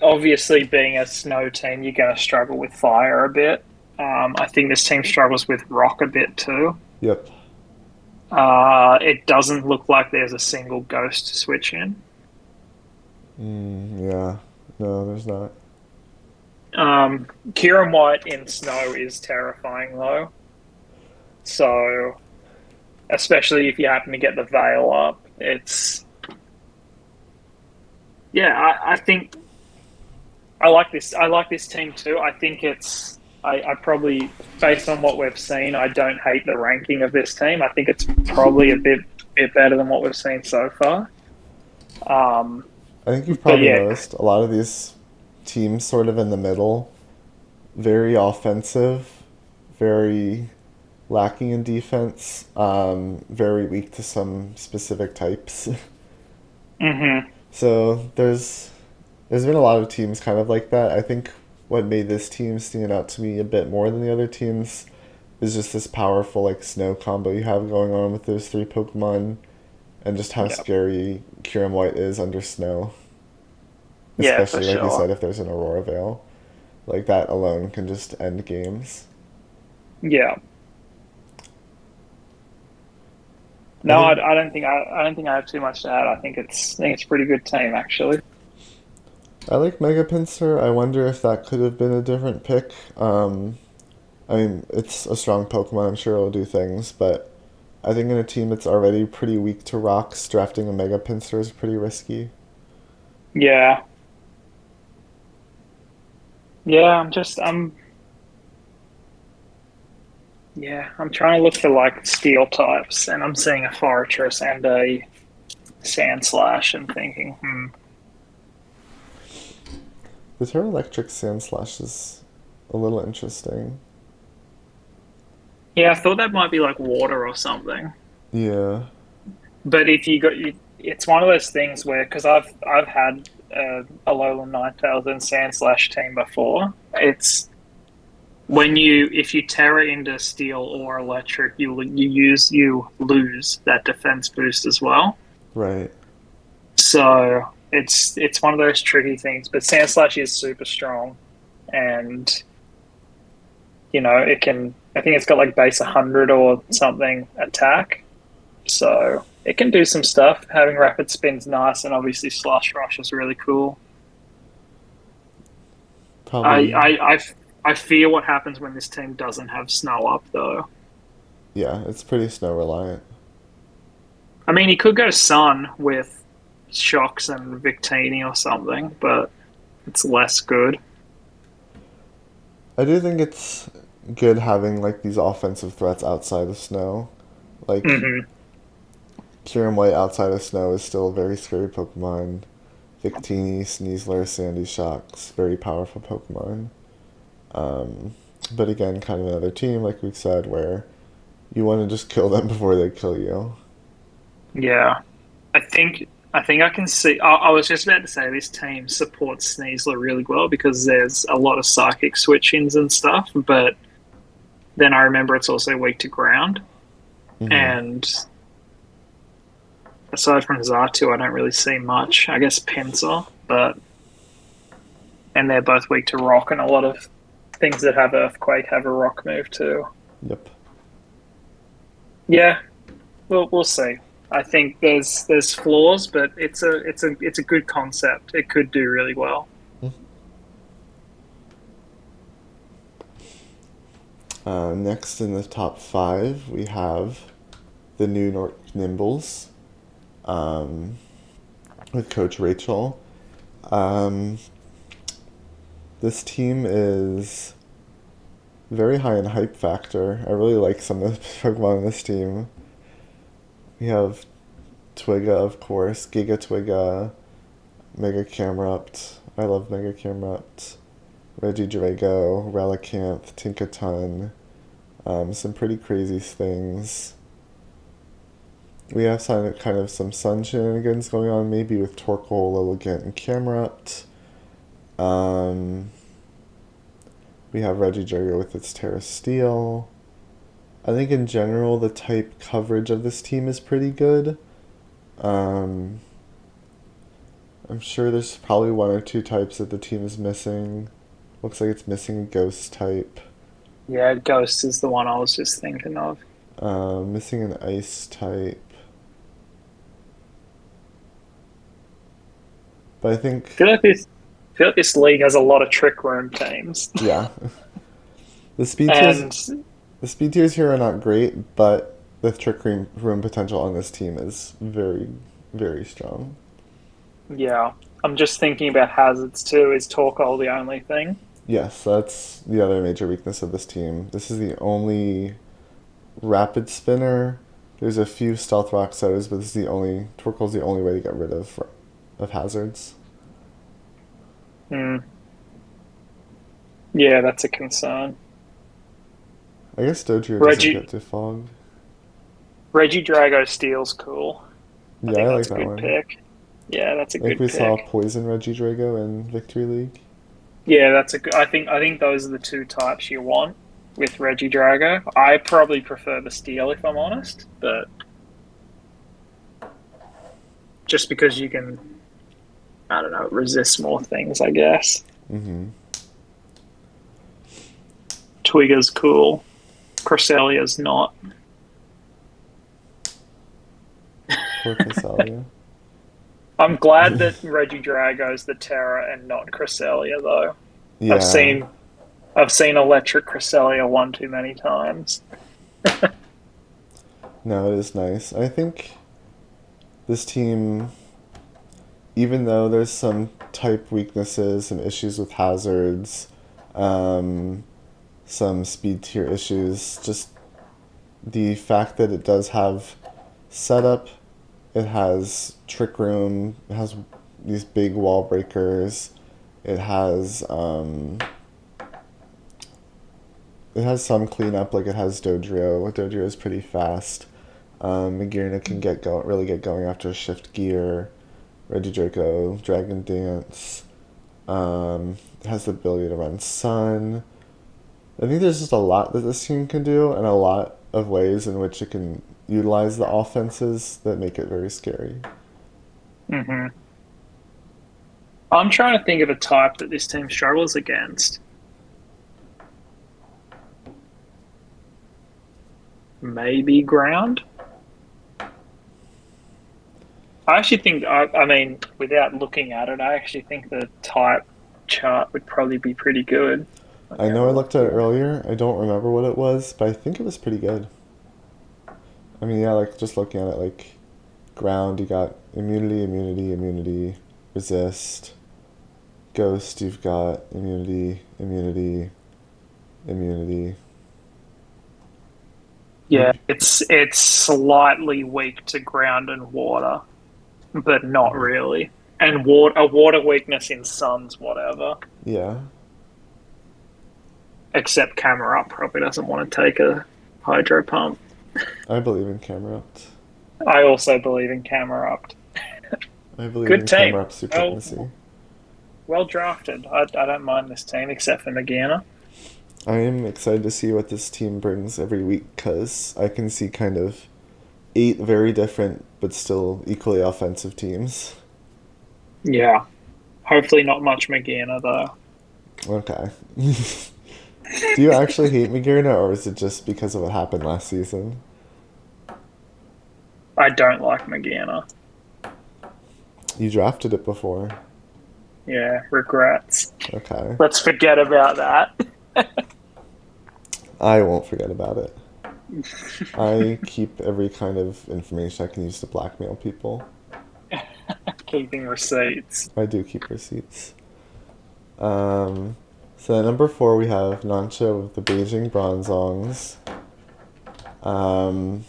Speaker 2: obviously being a snow team, you're going to struggle with fire a bit. I think this team struggles with rock a bit too.
Speaker 1: Yep.
Speaker 2: It doesn't look like there's a single ghost to switch in.
Speaker 1: Yeah. No, there's not.
Speaker 2: Kieran White in snow is terrifying though. So, especially if you happen to get the veil up, it's yeah. I think I like this. I like this team too. I think it's. I probably, based on what we've seen, I don't hate the ranking of this team. I think it's probably a bit better than what we've seen so far. Um,
Speaker 1: I think you've
Speaker 2: but
Speaker 1: probably
Speaker 2: yeah,
Speaker 1: noticed a lot of these teams sort of in the middle, very offensive, very lacking in defense, very weak to some specific types.
Speaker 2: hmm
Speaker 1: So there's been a lot of teams kind of like that. I think what made this team stand out to me a bit more than the other teams is just this powerful like snow combo you have going on with those three Pokemon, and just how
Speaker 2: yeah,
Speaker 1: scary Kyurem White is under snow.
Speaker 2: yeah, for
Speaker 1: Especially like you
Speaker 2: sure.
Speaker 1: said, if there's an Aurora Veil, like that alone can just end games.
Speaker 2: Yeah.
Speaker 1: I
Speaker 2: No,
Speaker 1: think
Speaker 2: I don't think I have too much to add. I think it's a pretty good team actually.
Speaker 1: I like Mega Pinsir. I wonder if that could have been a different pick. I mean, it's a strong Pokemon. I'm sure it'll do things, but I think in a team that's already pretty weak to rocks, drafting a Mega Pinsir is pretty risky.
Speaker 2: Yeah, yeah. I'm trying to look for like steel types, and I'm seeing a Forretress and a Sand Slash, and thinking,
Speaker 1: The Terra Electric Sandslash is a little interesting.
Speaker 2: yeah, I thought that might be like water or something.
Speaker 1: Yeah,
Speaker 2: But if you got, it's one of those things where because I've had a Alolan Ninetales and Sand Slash team before. It's when you if you Terra into Steel or Electric, you lose that defense boost as well.
Speaker 1: right.
Speaker 2: So it's one of those tricky things. But Sandslash is super strong, and it can. I think it's got like base 100 or something attack, so it can do some stuff. Having rapid spin's nice, and obviously Slush Rush is really cool. I
Speaker 1: Probably,
Speaker 2: I I, I fear what happens when this team doesn't have snow up though.
Speaker 1: yeah, it's pretty snow reliant.
Speaker 2: I mean, he could go Sun with Shocks and Victini or something, but it's less good.
Speaker 1: I do think it's good having like these offensive threats outside of snow. Like
Speaker 2: Hmm.
Speaker 1: Pure and White outside of snow is still a very scary Pokemon. Victini, Sneasler, Sandy Shocks, very powerful Pokemon. Um, but again, kind of another team, like we said, where you want to just kill them before they kill you.
Speaker 2: Yeah, I think I can see. I was just about to say this team supports Sneasler really well because there's a lot of psychic switch-ins and stuff. But then I remember it's also weak to ground,
Speaker 1: Hmm.
Speaker 2: and aside from Zatu, I don't really see much. I guess Pinsir, but and they're both weak to rock, and a lot of things that have Earthquake have a rock move too.
Speaker 1: Yep.
Speaker 2: Yeah, we'll see. I think there's flaws, but it's a good concept. It could do really well.
Speaker 1: Next in the top five, we have the New York Nimbles um, with Coach Rachel. Um, this team is very high in hype factor. I really like some of the Pokemon on this team. We have Twiga, of course, Giga Twiga, Mega Camerupt. I love Mega Camerupt. Regidrago, Relicanth, Tinkaton. Some pretty crazy things. We have some kind of some sun shenanigans going on, maybe with Torkoal, Lilligant, and Camerupt. Um, we have Regidrago with its Terra Steel. I think in general the type coverage of this team is pretty good. Um, I'm sure there's probably one or two types that the team is missing. Looks like it's missing a ghost type.
Speaker 2: Yeah, Ghost is the one I was just thinking of.
Speaker 1: Missing an ice type. But I think,
Speaker 2: I feel like this league has a lot of trick room teams,
Speaker 1: yeah, the speed tiers
Speaker 2: and
Speaker 1: the speed tiers here are not great, but the trick room potential on this team is very, very strong.
Speaker 2: yeah, I'm just thinking about hazards too. Is Torkoal the only thing?
Speaker 1: Yes, that's the other major weakness of this team. This is the only rapid spinner. There's a few stealth rock setters, but this is the only Torkoal's the only way to get rid of hazards.
Speaker 2: Hmm. Yeah, that's a concern.
Speaker 1: I guess Dodrio doesn't get
Speaker 2: Reggie
Speaker 1: defogged.
Speaker 2: Regidrago Steel's cool. I
Speaker 1: Yeah, I
Speaker 2: think
Speaker 1: like
Speaker 2: that's a
Speaker 1: that
Speaker 2: good
Speaker 1: one.
Speaker 2: pick. Yeah, that's a
Speaker 1: I think
Speaker 2: good
Speaker 1: we saw
Speaker 2: pick.
Speaker 1: Poison Regidrago in Victory League.
Speaker 2: Yeah, that's a good. I think those are the two types you want with Regidrago. I probably prefer the Steel if I'm honest, but just because you can, I don't know, resist more things, I guess.
Speaker 1: Mm-hmm.
Speaker 2: Twigger's cool. Cresselia's not.
Speaker 1: Poor Cresselia.
Speaker 2: I'm glad that Regidrago's the Terra and not Cresselia though. I've
Speaker 1: Yeah.
Speaker 2: seen I've seen Electric Cresselia one too many times.
Speaker 1: No, it is nice. I think this team, even though there's some type weaknesses, some issues with hazards, um, some speed tier issues, just the fact that it does have setup, it has trick room, it has these big wall breakers, it has it has some cleanup, like it has Dodrio. Dodrio is pretty fast. Magearna can really get going after a shift gear. Regidrago, Dragon Dance. Has the ability to run Sun. I think there's just a lot that this team can do, and a lot of ways in which it can utilize the offenses that make it very scary.
Speaker 2: Hmm. I'm trying to think of a type that this team struggles against. Maybe ground. I actually think. I mean, without looking at it, I actually think the type chart would probably be pretty good. Let me
Speaker 1: I
Speaker 2: have
Speaker 1: know
Speaker 2: a
Speaker 1: I
Speaker 2: look
Speaker 1: looked at it
Speaker 2: here.
Speaker 1: earlier. I don't remember what it was, but I think it was pretty good. I mean, yeah, like just looking at it, like ground, you got immunity, immunity, immunity, resist. Ghost, you've got immunity, immunity. immunity.
Speaker 2: Yeah, it's slightly weak to ground and water, but not really. And a water weakness in suns, whatever.
Speaker 1: Yeah,
Speaker 2: Except Camera Up probably doesn't want to take a hydro pump.
Speaker 1: I believe in Camerupt.
Speaker 2: I also believe in Camera Up.
Speaker 1: I believe
Speaker 2: Good
Speaker 1: in
Speaker 2: team.
Speaker 1: Camerupt supremacy.
Speaker 2: Well drafted. I don't mind this team except for Nagana.
Speaker 1: I am excited to see what this team brings every week because I can see kind of 8 very different but still equally offensive teams.
Speaker 2: Yeah. Hopefully not much Nagana though.
Speaker 1: Okay. Do you actually hate Moderna, or is it just because of what happened last season?
Speaker 2: I don't like Nagana.
Speaker 1: You drafted it before.
Speaker 2: Yeah, regrets.
Speaker 1: Okay.
Speaker 2: Let's forget about that.
Speaker 1: I won't forget about it. I keep every kind of information I can use to blackmail people.
Speaker 2: Keeping receipts.
Speaker 1: I do keep receipts. Um, so at number 4 we have Nancho of the Beijing Bronzongs. Um,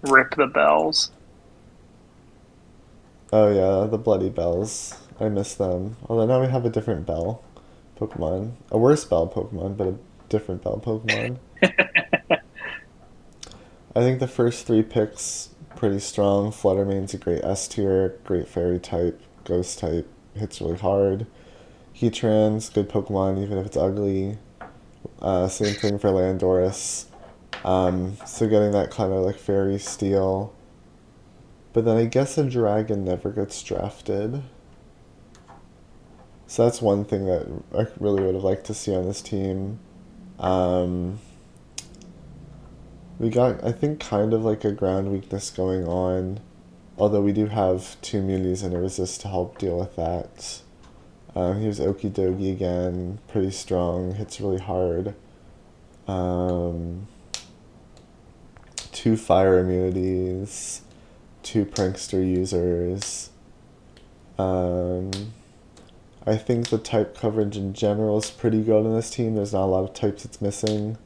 Speaker 2: Rip the bells.
Speaker 1: oh yeah, the Bloody Bells. I miss them. Although now we have a different bell Pokemon. A worse bell Pokemon, but a different bell Pokemon. I think the first 3 picks pretty strong. Fluttermane's a great S tier, great fairy type, ghost type, hits really hard. Heatran's good Pokemon even if it's ugly. Same thing for Landorus. So getting that kind of like fairy steel. But then I guess a dragon never gets drafted. So that's one thing that I really would have liked to see on this team. Um, we got, I think, kind of like a ground weakness going on. Although we do have 2 munis and a resist to help deal with that. Here's Okidogi again, pretty strong, hits really hard. 2 fire immunities, 2 prankster users. I think the type coverage in general is pretty good on this team. There's not a lot of types it's missing.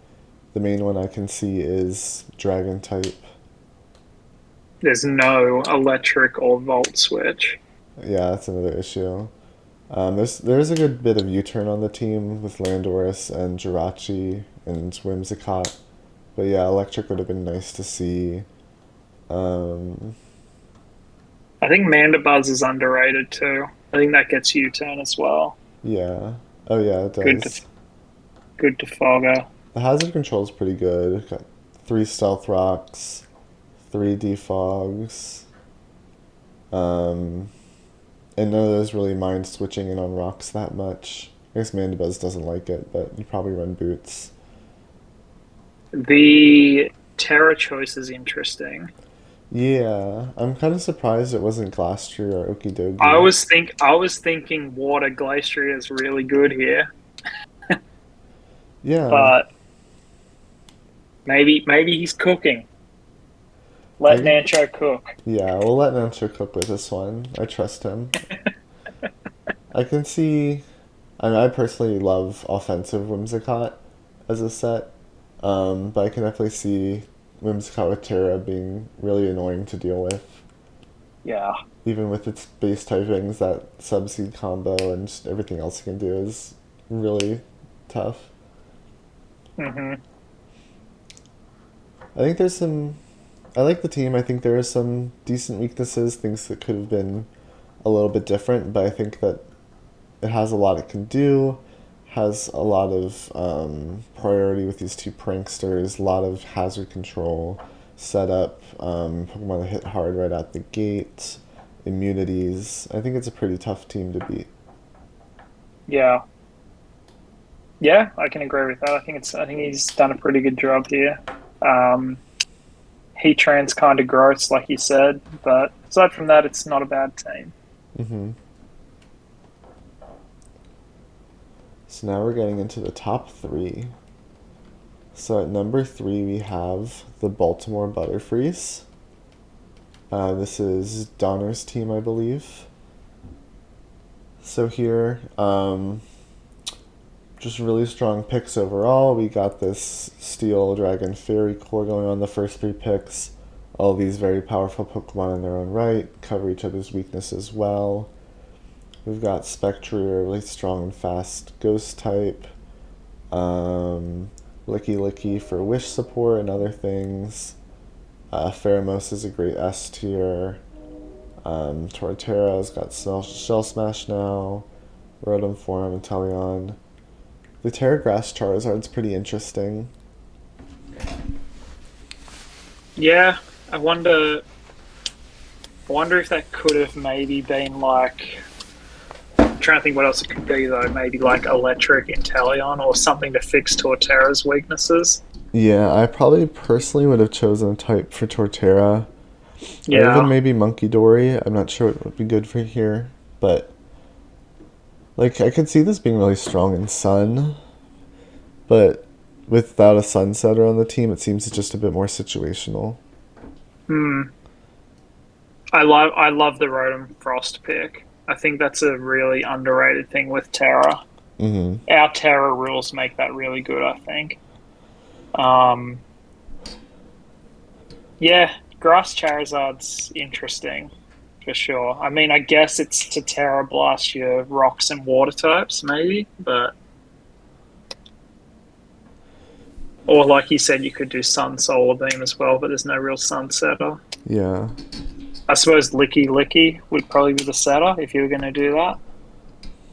Speaker 1: The main one I can see is dragon type.
Speaker 2: There's no electric or volt switch.
Speaker 1: Yeah, that's another issue. There's a good bit of U-turn on the team with Landorus and Jirachi and Whimsicott. But yeah, electric would have been nice to see. Um,
Speaker 2: I think Mandibuzz is underrated too. I think that gets U-turn as well.
Speaker 1: yeah. Oh yeah, it
Speaker 2: Good to
Speaker 1: does.
Speaker 2: good to Fogger.
Speaker 1: The hazard control is pretty good. Got 3 stealth rocks, 3 defogs. Um, and none of those really mind switching in on rocks that much. I guess Mandibuzz doesn't like it, but you probably run boots.
Speaker 2: The Terra choice is interesting.
Speaker 1: Yeah, I'm kind of surprised it wasn't Glastrier or
Speaker 2: I
Speaker 1: Okidogi.
Speaker 2: was think I was thinking Water Glacier is really good here,
Speaker 1: Yeah,
Speaker 2: but maybe he's cooking. Let
Speaker 1: I
Speaker 2: Nancho cook.
Speaker 1: yeah, we'll let Nancho cook with this one. I trust him. I can see. I mean, I personally love offensive Whimsicott as a set, but I can definitely see Whimsicott with Terra being really annoying to deal with.
Speaker 2: Yeah.
Speaker 1: Even with its base typings, that Subseed combo and just everything else it can do is really tough.
Speaker 2: Hmm.
Speaker 1: I think there's some. I like the team. I think there are some decent weaknesses, things that could have been a little bit different, but I think that it has a lot it can do, has a lot of priority with these 2 pranksters, a lot of hazard control, setup, Pokemon that hit hard right out the gate, immunities. I think it's a pretty tough team to beat.
Speaker 2: Yeah. Yeah, I can agree with that. I think he's done a pretty good job here. Um, Heatran's kind of gross, like you said, but aside from that, it's not a bad team.
Speaker 1: Hmm. So now we're getting into the top 3. So at number 3 we have the Baltimore Butterfrees. This is Donner's team, I believe. So here, just really strong picks overall. We got this Steel Dragon Fairy core going on the first three picks. All these very powerful Pokemon in their own right, cover each other's weaknesses well. We've got Spectre, a really strong and fast ghost type. Licky Licky for wish support and other things. Pheromos is a great S tier. Torterra's got Shell Smash now. Rotom Form, Inteleon. The Terragrass Charizard's pretty interesting.
Speaker 2: Yeah, I wonder if that could have maybe been like. I'm trying to think what else it could be though. Maybe like Electric Inteleon or something to fix Torterra's weaknesses.
Speaker 1: Yeah, I probably personally would have chosen a type for Torterra. Or even
Speaker 2: Yeah.
Speaker 1: maybe Monkey Dory. I'm not sure what would be good for here. But, like, I could see this being really strong in Sun. But without a Sunsetter on the team, it seems just a bit more situational.
Speaker 2: Hmm. I love the Rotom Frost pick. I think that's a really underrated thing with Terra.
Speaker 1: Mm-hmm.
Speaker 2: Our Terra rules make that really good, I think. Um, yeah, Grass Charizard's interesting for sure. I mean, I guess it's to Terra Blast your rocks and water types, maybe, but or like you said, you could do Sun Solar Beam as well, but there's no real Sun setter.
Speaker 1: Yeah.
Speaker 2: I suppose Licky Licky would probably be the setter if you were going to do that.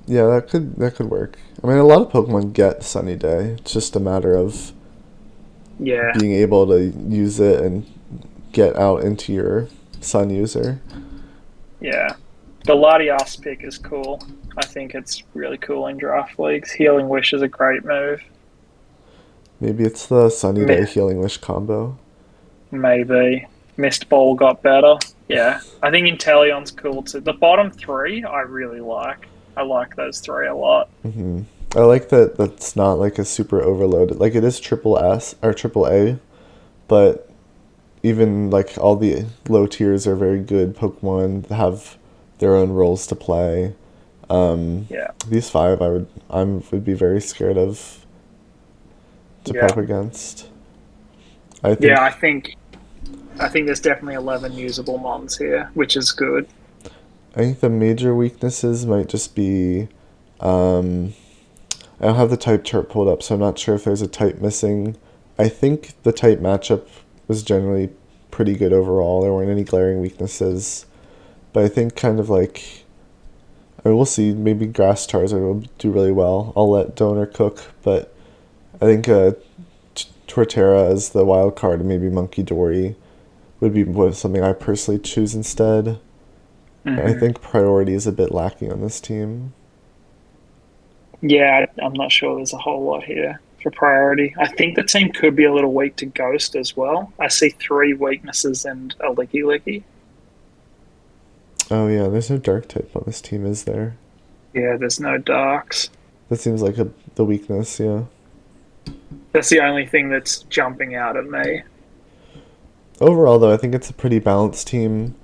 Speaker 1: Yeah, that could work. I mean, a lot of Pokemon get Sunny Day. It's just a matter of
Speaker 2: Yeah,
Speaker 1: being able to use it and get out into your Sun user.
Speaker 2: yeah. The Latias pick is cool. I think it's really cool in draft leagues. Healing Wish is a great move.
Speaker 1: Maybe it's the Sunny Day
Speaker 2: Me-
Speaker 1: Healing Wish combo.
Speaker 2: Maybe. Mist Ball got better. Yeah. I think Inteleon's cool too. The bottom three, I really like. I like those three a lot.
Speaker 1: Hmm. I like that that's not like a super overloaded. Like it is triple S or triple A, but even like all the low tiers are very good Pokemon that have their own roles to play.
Speaker 2: Yeah.
Speaker 1: These five I would be very scared of to
Speaker 2: Yeah.
Speaker 1: prep against. I think
Speaker 2: Yeah, I think there's definitely 11 usable mons here, which is good.
Speaker 1: I think the major weaknesses might just be I don't have the type chart pulled up, so I'm not sure if there's a type missing. I think the type matchup was generally pretty good overall. There weren't any glaring weaknesses. But I think kind of like I mean, we'll see. Maybe Grass Charizard will do really well. I'll let Donor cook, but I think Torterra as the wild card and maybe Monkey Dory would be something I personally choose instead. I
Speaker 2: Hmm.
Speaker 1: think priority is a bit lacking on this team.
Speaker 2: Yeah, I'm not sure there's a whole lot here for priority. I think the team could be a little weak to Ghost as well. I see three weaknesses and a Licky Licky.
Speaker 1: Oh yeah, there's no dark type on this team, is there?
Speaker 2: Yeah, there's no Darks.
Speaker 1: That seems like the weakness, yeah.
Speaker 2: That's the only thing that's jumping out at me.
Speaker 1: Overall, though, I think it's a pretty balanced team.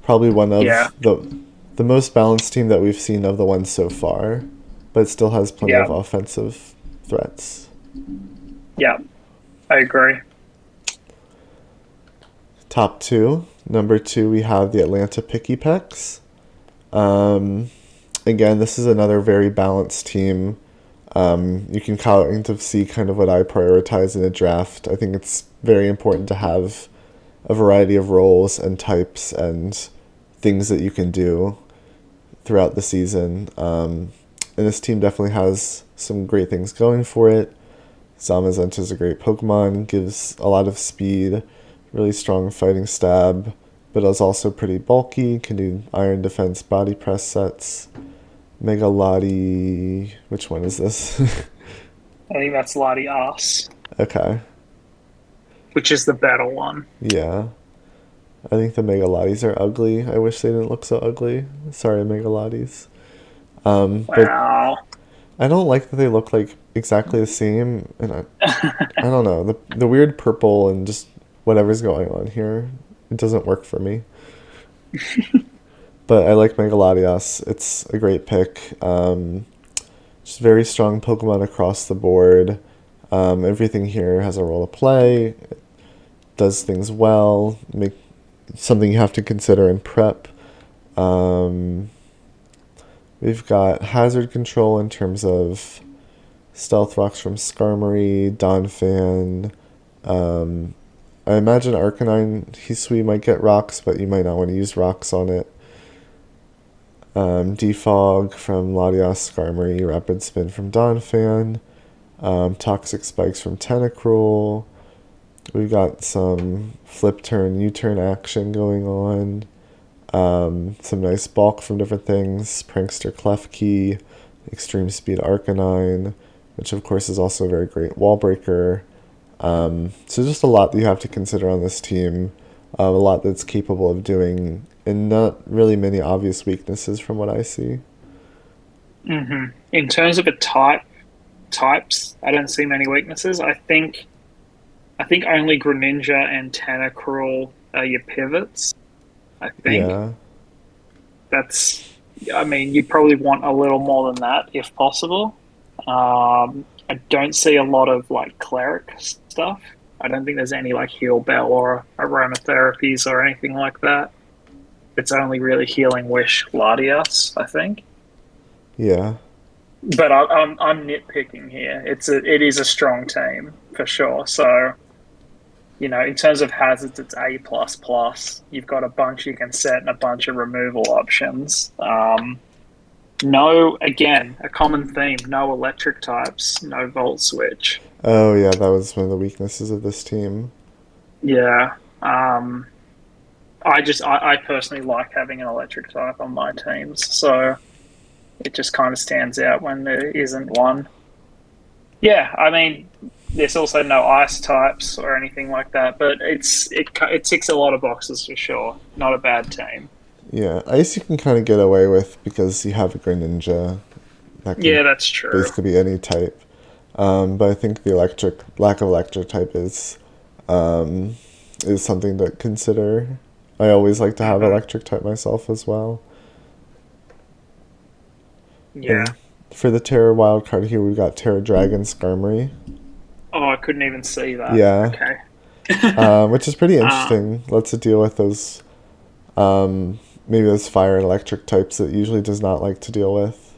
Speaker 1: Probably one
Speaker 2: Yeah,
Speaker 1: of the most balanced team that we've seen of the ones so far, but it still has plenty
Speaker 2: yeah,
Speaker 1: of offensive threats.
Speaker 2: yeah. I agree.
Speaker 1: Top two. Number two, we have the Atlanta Picky Pecks. Um, Again, this is another very balanced team. You can kind of see kind of what I prioritize in a draft. I think it's very important to have a variety of roles and types and things that you can do throughout the season. And this team definitely has some great things going for it. Zamazenta is a great Pokemon, gives a lot of speed, really strong fighting stab, but is also pretty bulky, can do iron defense body press sets. Mega Lottie, which one is this?
Speaker 2: I think that's Latias,
Speaker 1: Okay,
Speaker 2: which is the better one.
Speaker 1: yeah. I think the Mega Lotties are ugly. I wish they didn't look so ugly. Sorry, Mega Lotties. But
Speaker 2: Wow.
Speaker 1: I don't like that they look like exactly the same, and I don't know the weird purple and just whatever's going on here. It doesn't work for me. But I like Megalodios. It's a great pick. Just very strong Pokemon across the board. Everything here has a role to play. It does things well. Make something you have to consider in prep. Um, we've got hazard control in terms of stealth rocks from Skarmory, Donphan. I imagine Arcanine Hisui might get rocks, but you might not want to use rocks on it. Defog from Latias, Skarmory, Rapid Spin from Donphan, Toxic Spikes from Tentacruel. We've got some flip turn, U-turn action going on. Some nice bulk from different things. Prankster Klefki, Extreme Speed Arcanine, which of course is also a very great wall breaker. So just a lot that you have to consider on this team. A lot that's capable of doing, and not really many obvious weaknesses from what I see.
Speaker 2: In terms of types, I don't see many weaknesses. I think only Greninja and Tentacruel are your pivots. I think
Speaker 1: Yeah,
Speaker 2: that's. I mean, you probably want a little more than that if possible. I don't see a lot of like cleric stuff. I don't think there's any like heal bell or aromatherapies or anything like that. It's only really healing wish Latias, I think.
Speaker 1: yeah,
Speaker 2: But I'm nitpicking here. It is a strong team for sure. So in terms of hazards, it's A plus plus. You've got a bunch you can set and a bunch of removal options. No, again, a common theme: no electric types, no volt switch.
Speaker 1: Oh yeah, that was one of the weaknesses of this team.
Speaker 2: Yeah. I personally like having an electric type on my teams, so it just kind of stands out when there isn't one. Yeah, I mean, there's also no ice types or anything like that, but it ticks a lot of boxes for sure. Not a bad team.
Speaker 1: Yeah, ice you can kind of get away with because you have a Greninja that can
Speaker 2: Yeah, that's true.
Speaker 1: basically be any type. But I think the lack of electric type is something to consider. I always like to have
Speaker 2: Hmm.
Speaker 1: electric type myself as well.
Speaker 2: Yeah.
Speaker 1: And for the Terra wild card here, we've got Terra Dragon Skarmory.
Speaker 2: Oh, I couldn't even see that.
Speaker 1: Yeah,
Speaker 2: Okay.
Speaker 1: which is pretty
Speaker 2: uh,
Speaker 1: interesting. Lets it deal with those maybe those fire and electric types that it usually does not like to deal with.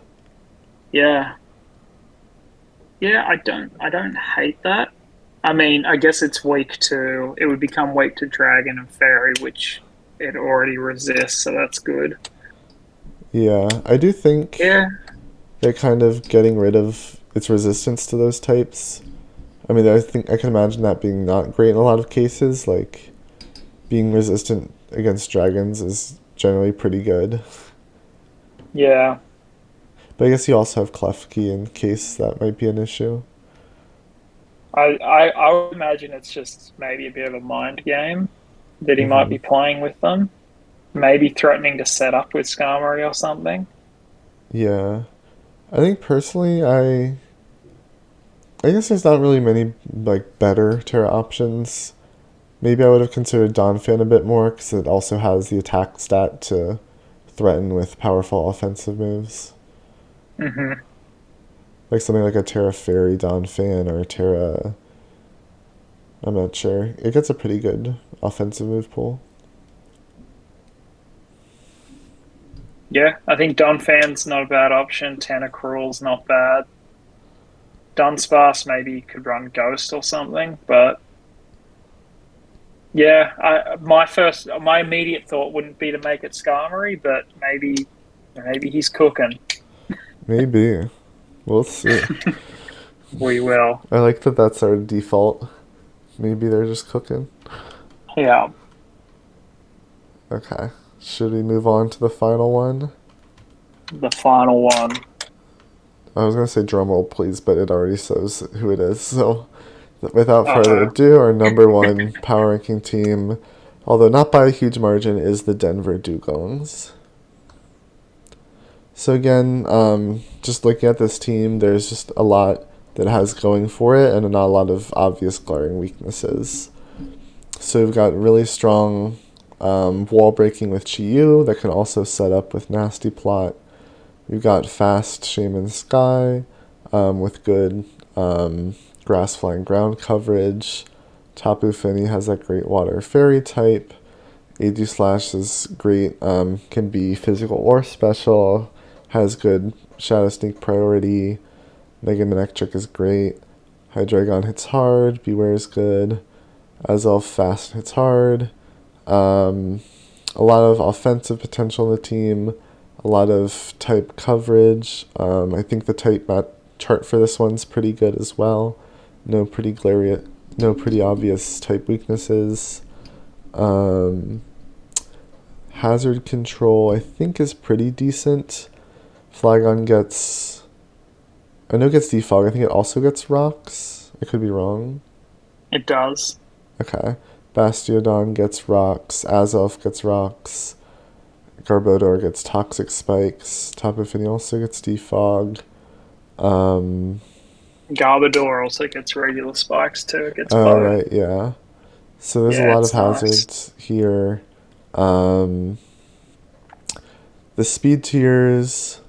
Speaker 2: yeah. Yeah, I don't hate that. I mean, I guess it would become weak to Dragon and Fairy, which it already resists, so that's good.
Speaker 1: Yeah, I do think
Speaker 2: Yeah.
Speaker 1: they're kind of getting rid of its resistance to those types. I mean, I think I can imagine that being not great in a lot of cases. Like being resistant against dragons is generally pretty good.
Speaker 2: Yeah.
Speaker 1: But I guess you also have Klefki in case that might be an issue.
Speaker 2: I would imagine it's just maybe a bit of a mind game that he might
Speaker 1: Hmm.
Speaker 2: be playing with them. Maybe threatening to set up with Skarmory or something.
Speaker 1: Yeah, I think personally, I guess there's not really many like better Terra options. Maybe I would have considered Donphan a bit more because it also has the attack stat to threaten with powerful offensive moves.
Speaker 2: Hmm.
Speaker 1: Like something like a Terra Fairy Donphan or a Terra. I'm not sure. It gets a pretty good offensive move pool.
Speaker 2: Yeah, I think Donphan's not a bad option. Tentacruel's not bad. Dunsparce maybe could run Ghost or something, but yeah, my immediate thought wouldn't be to make it Skarmory, but maybe he's cooking.
Speaker 1: Maybe. We'll see.
Speaker 2: We will.
Speaker 1: I like that that's our default. Maybe they're just cooking.
Speaker 2: Yeah.
Speaker 1: Okay. Should we move on to the final one?
Speaker 2: The final one.
Speaker 1: I was going to say drum roll, please, but it already says who it is. So, without further
Speaker 2: Uh,
Speaker 1: ado, our number one power ranking team, although not by a huge margin, is the Denver Dugongs. So, again, just looking at this team, there's just a lot that has going for it and not a lot of obvious glaring weaknesses. So, we've got really strong wall breaking with Chiyu that can also set up with Nasty Plot. We've got fast Shaman Sky, with good grass flying ground coverage. Tapu Fini has that great water fairy type. AG Slash is great, can be physical or special, has good Shadow Sneak priority. Mega Manectric is great. Hydreigon hits hard, Beware is good. Azelf fast hits hard. A lot of offensive potential in the team, a lot of type coverage. I think the type chart for this one's pretty good as well. No pretty obvious type weaknesses. Hazard control, I think, is pretty decent. Flygon gets... I know it gets Defog. I think it also gets Rocks. I could be wrong.
Speaker 2: It does.
Speaker 1: Okay. Bastiodon gets Rocks. Azelf gets Rocks. Garbodor gets Toxic Spikes. Tapu Fini also gets Defog.
Speaker 2: Garbodor also gets regular spikes too. It gets
Speaker 1: Oh,
Speaker 2: both.
Speaker 1: right, yeah. So there's a
Speaker 2: Yeah,
Speaker 1: lot of
Speaker 2: it's nice.
Speaker 1: hazards here. The speed tiers...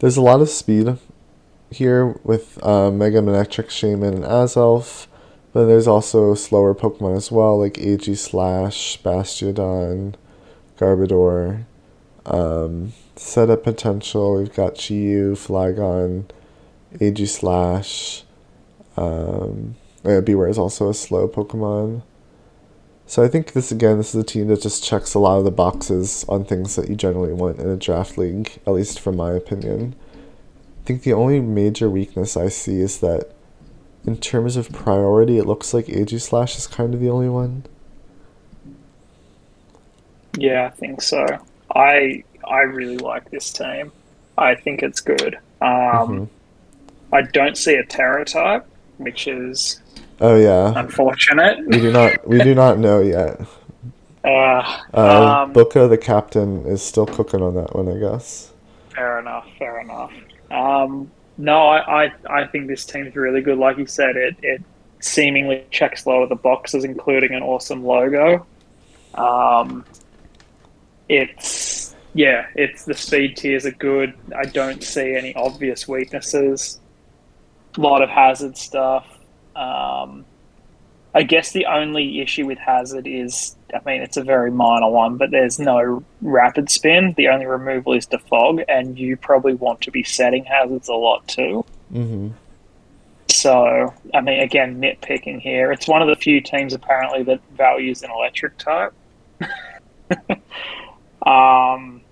Speaker 1: There's a lot of speed here with Mega Manectric, Shaman, and Azelf. But there's also slower Pokemon as well, like AG Slash, Bastiodon, Garbodor. Setup potential, we've got Chi-Yu, Flygon, AG Slash. Beware is also a slow Pokemon. So I think this is a team that just checks a lot of the boxes on things that you generally want in a draft league, at least from my opinion. I think the only major weakness I see is that in terms of priority, it looks like AG Slash is kind of the only one.
Speaker 2: Yeah, I think so. I really like this team. I think it's good.
Speaker 1: Mm-hmm.
Speaker 2: I don't see a Terra type, which is
Speaker 1: Oh yeah,
Speaker 2: unfortunate.
Speaker 1: we do not know yet.
Speaker 2: uh, um,
Speaker 1: Booker, the captain, is still cooking on that one, I guess.
Speaker 2: Fair enough. Fair enough. No, I think this team's really good. Like you said, it seemingly checks a lot of the boxes, including an awesome logo. Um, it's the speed tiers are good. I don't see any obvious weaknesses. A lot of hazard stuff. Um, I guess the only issue with hazard is, I mean, it's a very minor one, but there's no rapid spin. The only removal is defog, and you probably want to be setting hazards a lot too.
Speaker 1: Mm-hmm.
Speaker 2: So, I mean, again, nitpicking here. It's one of the few teams apparently that values an electric type. um,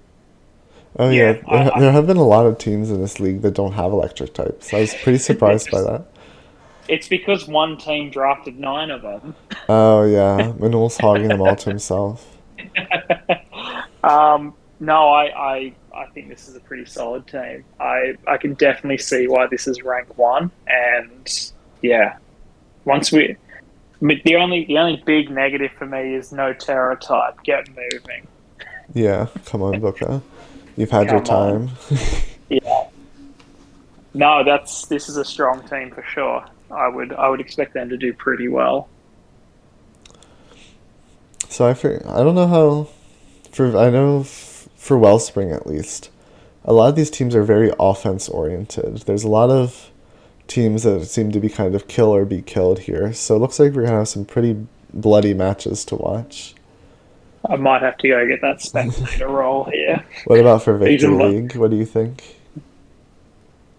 Speaker 1: Oh yeah,
Speaker 2: yeah,
Speaker 1: there have been a lot of teams in this league that don't have electric types. I was pretty surprised by that.
Speaker 2: it's because one team drafted nine of them.
Speaker 1: Oh yeah, Manul's hogging them all to himself.
Speaker 2: No, I think this is a pretty solid team. I can definitely see why this is rank one, and yeah, once we the only big negative for me is no Terra type. Get moving.
Speaker 1: Yeah, come on, Booker. You've had your
Speaker 2: Come on.
Speaker 1: time.
Speaker 2: Yeah. No, this is a strong team for sure. I would expect them to do pretty well.
Speaker 1: So I don't know how for Wellspring at least, a lot of these teams are very offense oriented. There's a lot of teams that seem to be kind of kill or be killed here. So it looks like we're gonna have some pretty bloody matches to watch.
Speaker 2: I might have to go get that spectator role here.
Speaker 1: What about for Victory
Speaker 2: Season one.
Speaker 1: League? What do you think?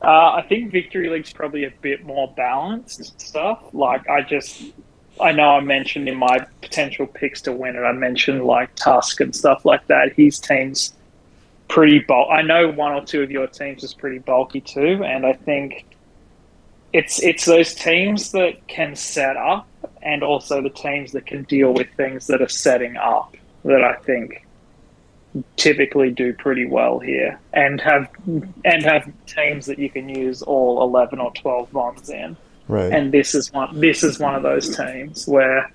Speaker 2: I think Victory League's probably a bit more balanced stuff. Like I know I mentioned in my potential picks to win it, I mentioned like Tusk and stuff like that. His team's pretty bulk. I know one or two of your teams is pretty bulky too, and I think it's those teams that can set up, and also the teams that can deal with things that are setting up that I think typically do pretty well here, and have teams that you can use all 11 or 12 bonds in.
Speaker 1: Right.
Speaker 2: And this is one of those teams where,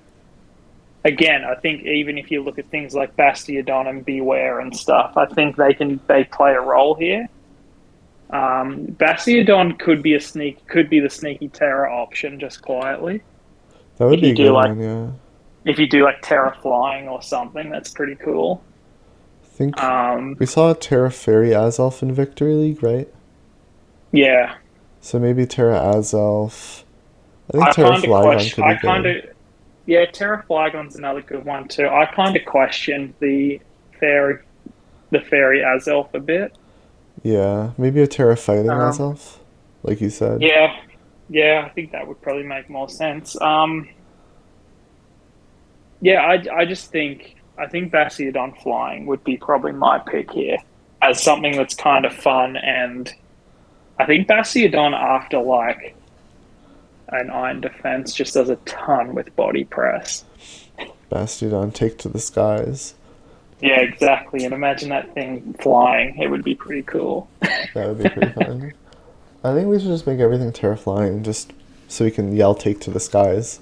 Speaker 2: again, I think even if you look at things like Bastiodon and Beware and stuff, I think they play a role here. Bastiodon could be the sneaky Terra option just quietly.
Speaker 1: That would
Speaker 2: If
Speaker 1: be
Speaker 2: you
Speaker 1: a
Speaker 2: do
Speaker 1: good
Speaker 2: like
Speaker 1: one, yeah.
Speaker 2: if you do like Terra flying or something, that's pretty cool.
Speaker 1: I think
Speaker 2: Um,
Speaker 1: we saw a Terra Fairy Azelf in Victory League, right?
Speaker 2: yeah,
Speaker 1: So maybe Terra Azelf. I think
Speaker 2: I
Speaker 1: Terra
Speaker 2: kind of
Speaker 1: Flygon
Speaker 2: question.
Speaker 1: could be
Speaker 2: I kind
Speaker 1: good.
Speaker 2: of Yeah. Terra Flygon's another good one too. I kind of questioned fairy the fairy Azelf a bit.
Speaker 1: Yeah, maybe a Terra Fighting
Speaker 2: Um,
Speaker 1: Azelf, like you said.
Speaker 2: yeah, yeah. I think that would probably make more sense. Yeah. I think Bastiodon flying would be probably my pick here as something that's kind of fun, and I think Bastiodon after like an Iron Defense just does a ton with body press.
Speaker 1: Bastiodon, take to the skies.
Speaker 2: Yeah, exactly. And imagine that thing flying. It would be pretty cool.
Speaker 1: That would be pretty fun. I think we should just make everything Terra Flying, just so we can yell take to the skies.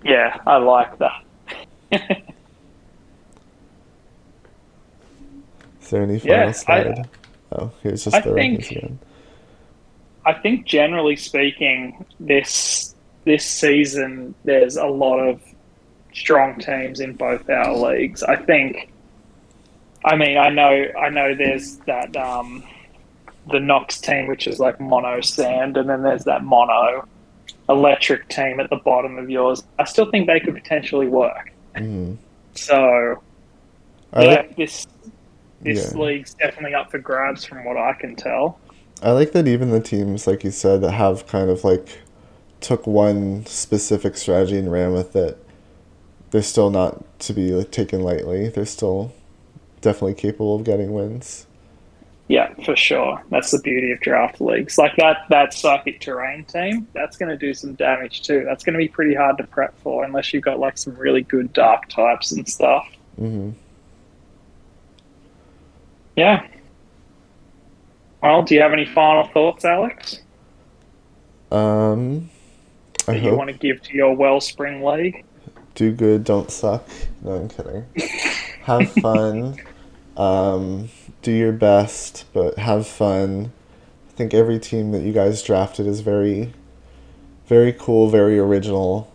Speaker 2: Yeah, I like that.
Speaker 1: Is there any final
Speaker 2: Yeah,
Speaker 1: slide? Oh, here's
Speaker 2: I
Speaker 1: just the rankings
Speaker 2: think
Speaker 1: again.
Speaker 2: I think generally speaking, this season there's a lot of strong teams in both our leagues. I know there's that the Nox team which is like mono sand, and then there's that mono electric team at the bottom of yours. I still think they could potentially work.
Speaker 1: Mm.
Speaker 2: So
Speaker 1: I
Speaker 2: yeah,
Speaker 1: like,
Speaker 2: this
Speaker 1: yeah,
Speaker 2: league's definitely up for grabs from what I can tell.
Speaker 1: I like that even the teams, like you said, that have kind of like took one specific strategy and ran with it, they're still not to be like taken lightly. They're still definitely capable of getting wins.
Speaker 2: Yeah, for sure. That's the beauty of draft leagues. Like that psychic terrain team, that's going to do some damage too. That's going to be pretty hard to prep for unless you've got like some really good dark types and stuff.
Speaker 1: Hmm.
Speaker 2: Yeah. Well, do you have any final thoughts, Alex,
Speaker 1: Um, I
Speaker 2: that you want
Speaker 1: hope
Speaker 2: to give to your Wellspring League?
Speaker 1: do good, don't suck. No, I'm kidding. Have fun. Um, do your best, but have fun. I think every team that you guys drafted is very, very cool, very original.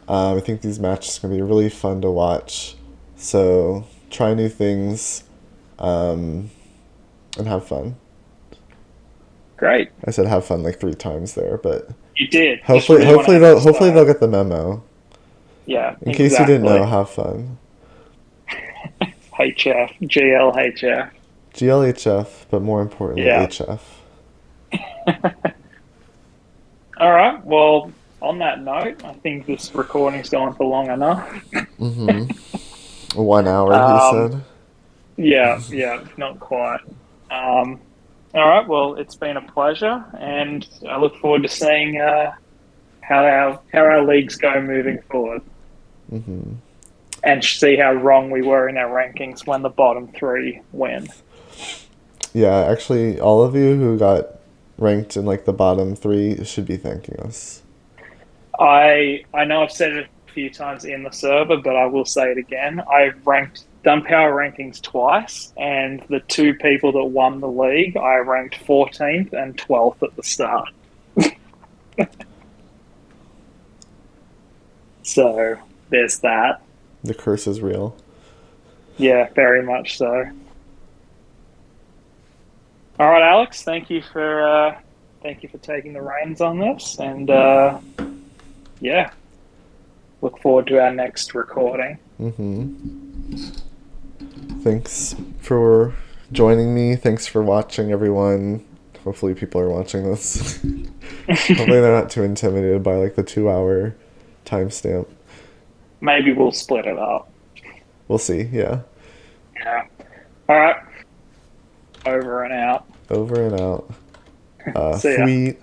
Speaker 1: I think these matches are going to be really fun to watch. So try new things, um, and have fun.
Speaker 2: Great.
Speaker 1: I said have fun like 3 times there, but
Speaker 2: You did. Just
Speaker 1: hopefully,
Speaker 2: really want to
Speaker 1: hopefully they'll
Speaker 2: emphasize.
Speaker 1: get the memo.
Speaker 2: Yeah,
Speaker 1: In case you didn't know,
Speaker 2: exactly.
Speaker 1: have fun.
Speaker 2: HF, GLHF.
Speaker 1: GLHF, but more importantly,
Speaker 2: Yeah.
Speaker 1: HF.
Speaker 2: All right. Well, on that note, I think this recording's gone for long enough.
Speaker 1: Mm-hmm. 1 hour, he
Speaker 2: Um,
Speaker 1: said.
Speaker 2: yeah, yeah, not quite. Um, all right. Well, it's been a pleasure, and I look forward to seeing how our leagues go moving forward,
Speaker 1: Mm-hmm.
Speaker 2: and see how wrong we were in our rankings when the bottom three win.
Speaker 1: Yeah, actually, all of you who got ranked in like the bottom 3 should be thanking us.
Speaker 2: I know I've said it a few times in the server, but I will say it again. I've done power rankings twice, and the two people that won the league, I ranked 14th and 12th at the start. So there's that.
Speaker 1: The curse is real.
Speaker 2: Yeah, very much so. All right, Alex, thank you for taking the reins on this, and yeah, look forward to our next recording.
Speaker 1: Mm-hmm. Thanks for joining me. Thanks for watching, everyone. Hopefully, people are watching this. Hopefully, they're not too intimidated by like the 2 hour timestamp.
Speaker 2: Maybe we'll split it up.
Speaker 1: We'll see. Yeah.
Speaker 2: Yeah. All right. Over and out.
Speaker 1: Over and out.
Speaker 2: See ya.
Speaker 1: Sweet.